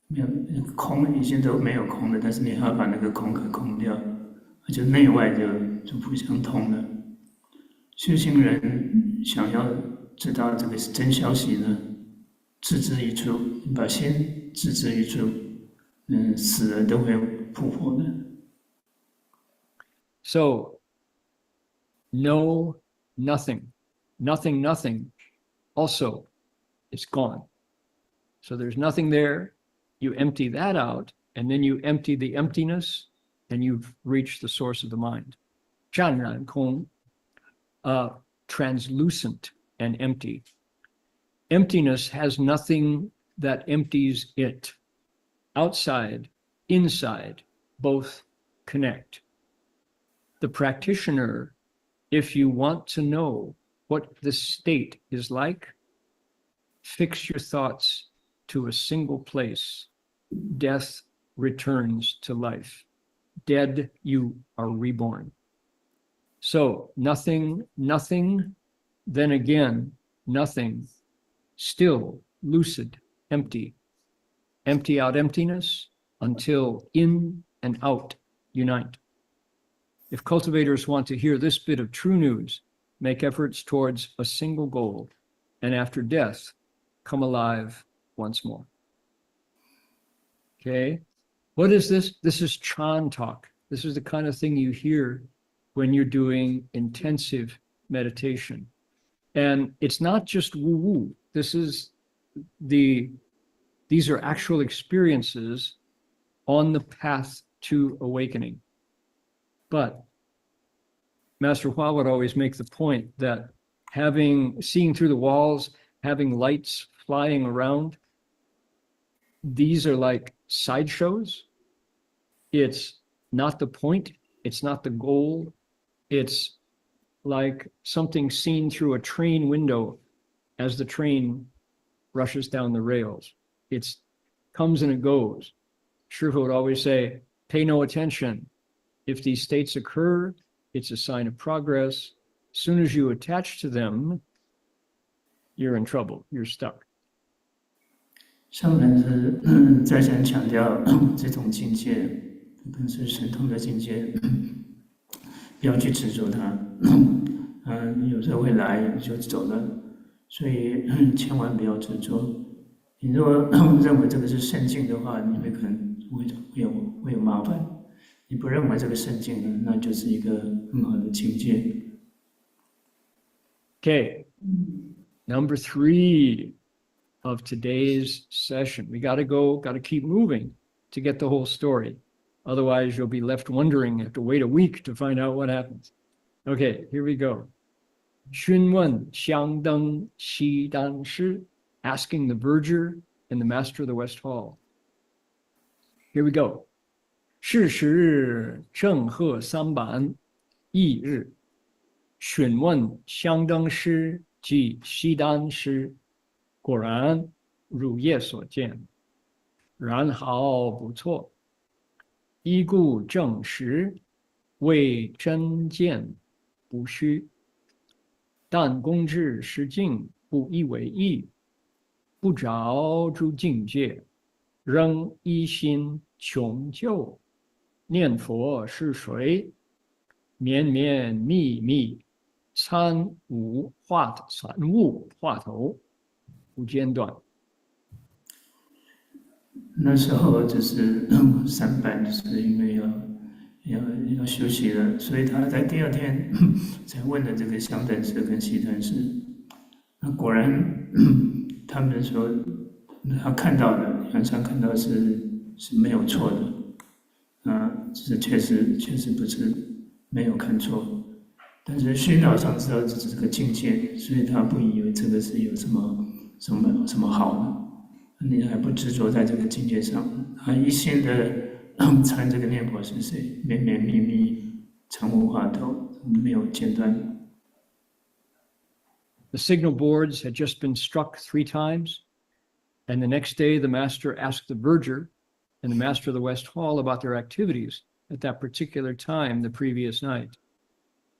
没有空已经都没有空了，但是你还要把那个空给空掉，就内外就不相通了。修行人想要知道这个真消息呢，置之一处，你把心置之一处，死了都会复活的。So, no, nothing, nothing also is gone. So there's nothing there, you empty that out, and then you empty the emptiness, and you've reached the source of the mind. 湛然空, translucent and empty. Emptiness has nothing that empties it. Outside, inside, both connect. The practitioner, if you want to know what this state is like, fix your thoughts to a single place. Death returns to life. Dead, you are reborn. So nothing, then again, nothing, still, lucid, empty. Empty out emptiness until in and out unite. If cultivators want to hear this bit of true news, make efforts towards a single goal, and after death, come alive once more. Okay? What is this? This is Chan talk. This is the kind of thing you hear when you're doing intensive meditation. And it's not just woo-woo. These are actual experiences on the path to awakening. But Master Hua would always make the point that seeing through the walls, having lights flying around, these are like sideshows. It's not the point. It's not the goal. It's like something seen through a train window as the train rushes down the rails. It comes and it goes. Shifu would always say, pay no attention. If these states occur, it's a sign of progress. As soon as you attach to them, you're in trouble. You're stuck. 上人是再三强调这种境界，更是神通的境界，不要去执着它。有时候会来就走了，所以千万不要执着。你如果认为这个是圣境的话，你会可能会有麻烦；你不认为这个圣境呢，那就是一个很好的境界。Okay, number 3 of today's session. We got to keep moving to get the whole story. Otherwise, you'll be left wondering, you have to wait a week to find out what happens. Okay, here we go. 询问香灯西丹师 asking the verger and the master of the West Hall. Here we go. 事实正贺三版翌日询问香灯师及西丹师，果然如夜所见，然好不错。依故证实，为真见不虚。但公之实境不一为意，不着诸境界，仍一心穷究。念佛是谁？绵绵密密，参悟话头，不间断。那时候就是三班，就是因为要休息了，所以他在第二天才问了这个香灯师跟西灯师。那果然，他们说他看到的，杨上看到是没有错的。是确实不是没有看错，但是虚脑上知道这是个境界，所以他不以为这个是有什么好的，你还不执着在这个境界上，他一心的参这个念佛是谁，绵绵密密，常无话头，没有间断。The signal boards had just been struck 3 times, and the next day the master asked the verger and the master of the West Hall about their activities at that particular time the previous night.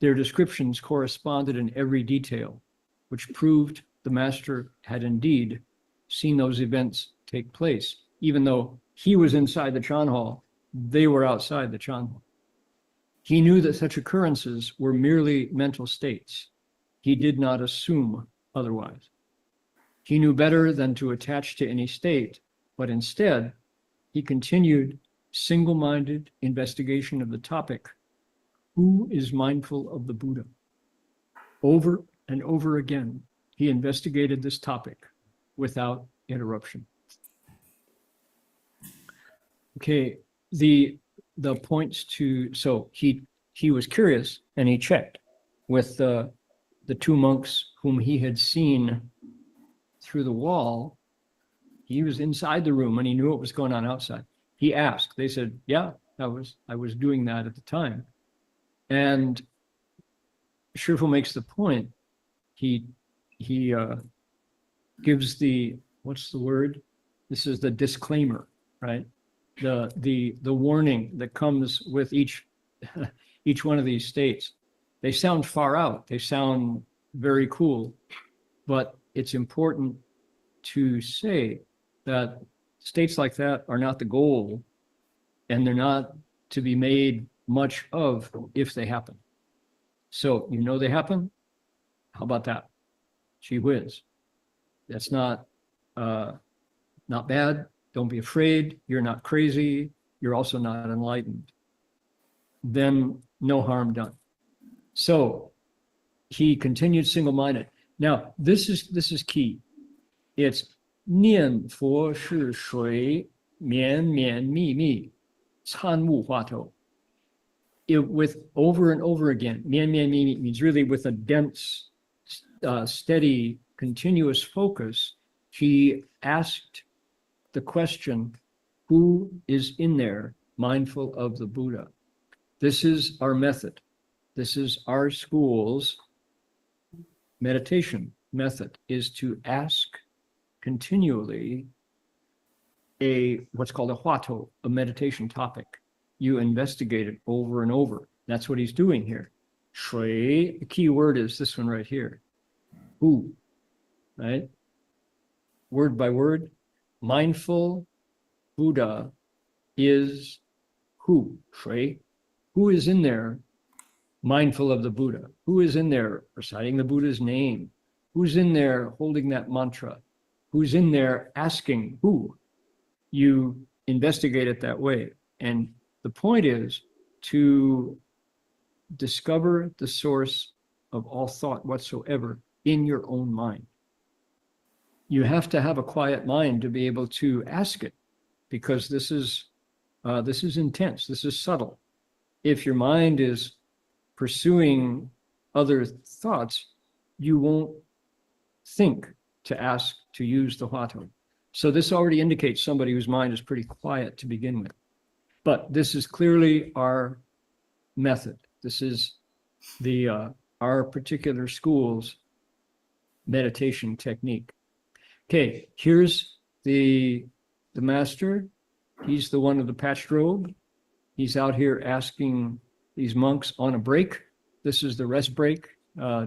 Their descriptions corresponded in every detail, which proved the master had indeed seen those events take place. Even though he was inside the Chan Hall, they were outside the Chan Hall. He knew that such occurrences were merely mental states. He did not assume otherwise. He knew better than to attach to any state, but instead he continued single-minded investigation of the topic, who is mindful of the Buddha? Over and over again, he investigated this topic without interruption. Okay, the points to, so he was curious and he checked with the two monks whom he had seen through the wall. He was inside the room and he knew what was going on outside. He asked, they said, yeah, I was doing that at the time. And Shifu makes the point, he gives the, what's the word? This is the disclaimer, right? The warning that comes with each one of these states. They sound far out, they sound very cool, but it's important to say that states like that are not the goal, and they're not to be made much of if they happen. So you know they happen? How about that? Gee whiz. That's not bad. Don't be afraid. You're not crazy. You're also not enlightened. Then no harm done. So he continued single-minded. Now this is key. It's 念佛是水绵绵密密参悟话头. With over and over again, 绵绵密密 means really with a dense, steady, continuous focus. He asked the question, who is in there mindful of the Buddha? This is our method. This is our school's meditation method, is to ask continually what's called a huatou, a meditation topic. You investigate it over and over. That's what he's doing here. Shui, the key word is this one right here. Who, right? Word by word. Mindful Buddha is who? Shui. Who is in there mindful of the Buddha? Who is in there reciting the Buddha's name? Who's in there holding that mantra? Who's in there asking who? You investigate it that way. And the point is to discover the source of all thought whatsoever in your own mind. You have to have a quiet mind to be able to ask it, because this is intense, this is subtle. If your mind is pursuing other thoughts, you won't think to ask to use the huatou. So this already indicates somebody whose mind is pretty quiet to begin with. But this is clearly our method. This is our particular school's meditation technique. Okay, here's the master. He's the one of the patched robe. He's out here asking these monks on a break. This is the rest break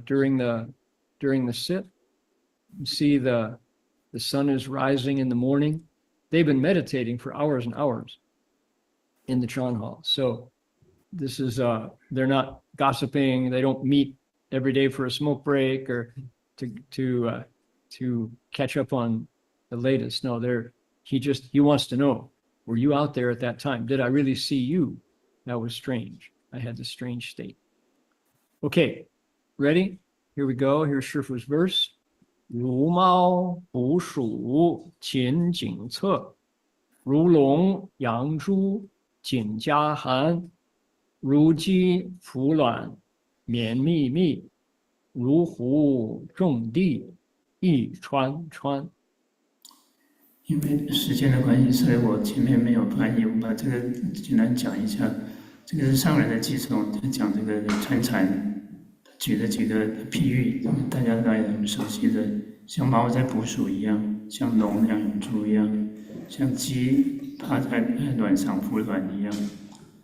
during the sit. You see the sun is rising in the morning. They've been meditating for hours and hours in the Chan Hall. So this is, they're not gossiping. They don't meet every day for a smoke break or to catch up on the latest. No, he wants to know, were you out there at that time? Did I really see you? That was strange. I had this strange state. Okay, ready? Here we go. Here's Shifu's verse. 如猫捕鼠勤谨策，如龙养猪谨加寒，如鸡孵卵绵密密，如虎种地一川川。因为时间的关系，所以我前面没有翻译，我把这个简单讲一下。这个是上人的寄送，他讲这个参禅，举了几个譬喻，大家都很熟悉的，像猫在捕鼠一样，像龙养猪一样，像鸡趴在卵上孵卵一样，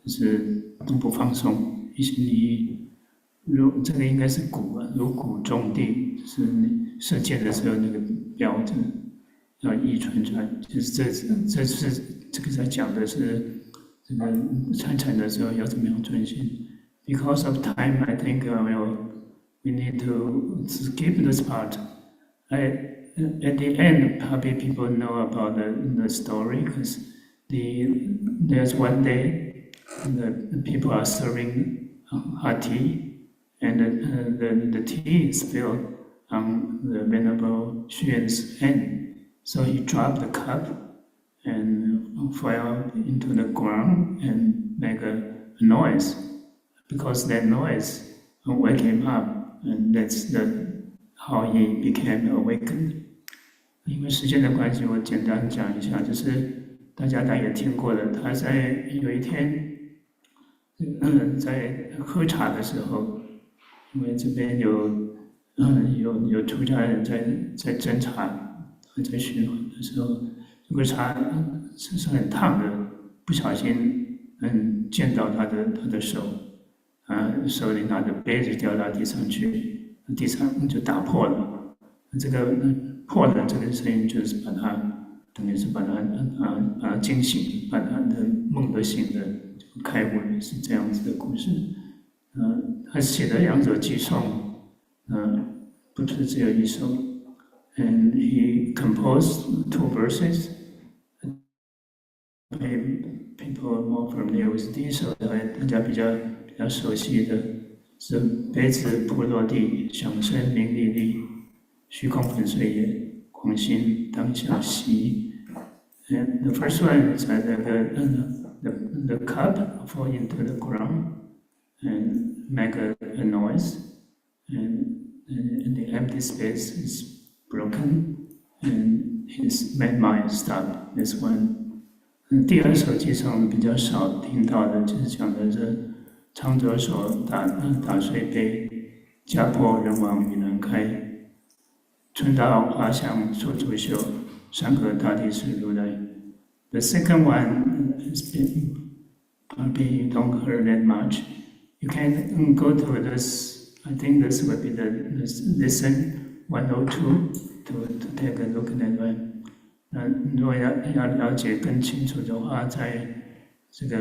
就是都不放松，一心一意。这个应该是鼓啊，如鼓种地，就是射箭的时候那个标志，要一传传，就是这是这个在讲的是这个参禅的时候要怎么样专心。Because of time, I think we need to skip this part. At the end, probably people know about the story because there's one day the people are serving hot tea, and the tea is spilled on the Venerable Hsu Yun's hand. So he dropped the cup and fell into the ground and make a noise. Because that noise wake him up, and that's how he became awakened. 因为时间的关系，我简单讲一下，就是大家大概也听过的，他在有一天，在喝茶的时候，因为这边有出家人在斟茶，在循环的时候，这个茶是很烫的，不小心溅到他的手，手里拿着杯子掉到地上去，地上就打破了。这个破的这个声音就是等于是把他惊醒，把他的梦都醒了，就开悟了，是这样子的故事。他写的2首偈颂，不是只有1首。And he composed 2 verses. People more familiar with 第1首，大家比较熟悉的是杯子扑落地，响声名利利，虚空粉碎也，狂心当下息。And the first one is the cup fall into the ground and make a noise, and the empty space is broken, and his mind stop. This one. 第2首偈颂比较少听到的，就是讲的是长者所打碎杯，家破人亡与难开，春到花香处处秀，山河大地是如来。The second one has been probably you don't heard that much. You can go to this. I think this would be the lesson 102 to take a look at that one. 如果要了解更清楚的话，在这个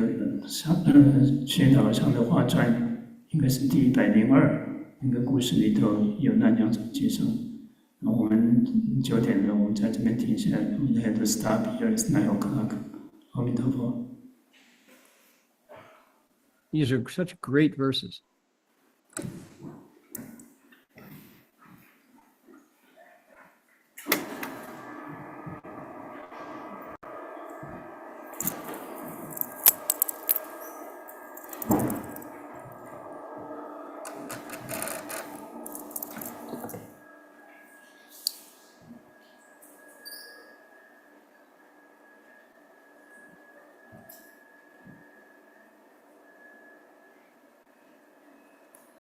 虚云老和尚的画传，应该是第102那个故事里头有那2首偈颂。然后我们9点了，我们在这边停下来。We had to stop here. It's 9 o'clock. 阿弥陀佛。These are such great verses.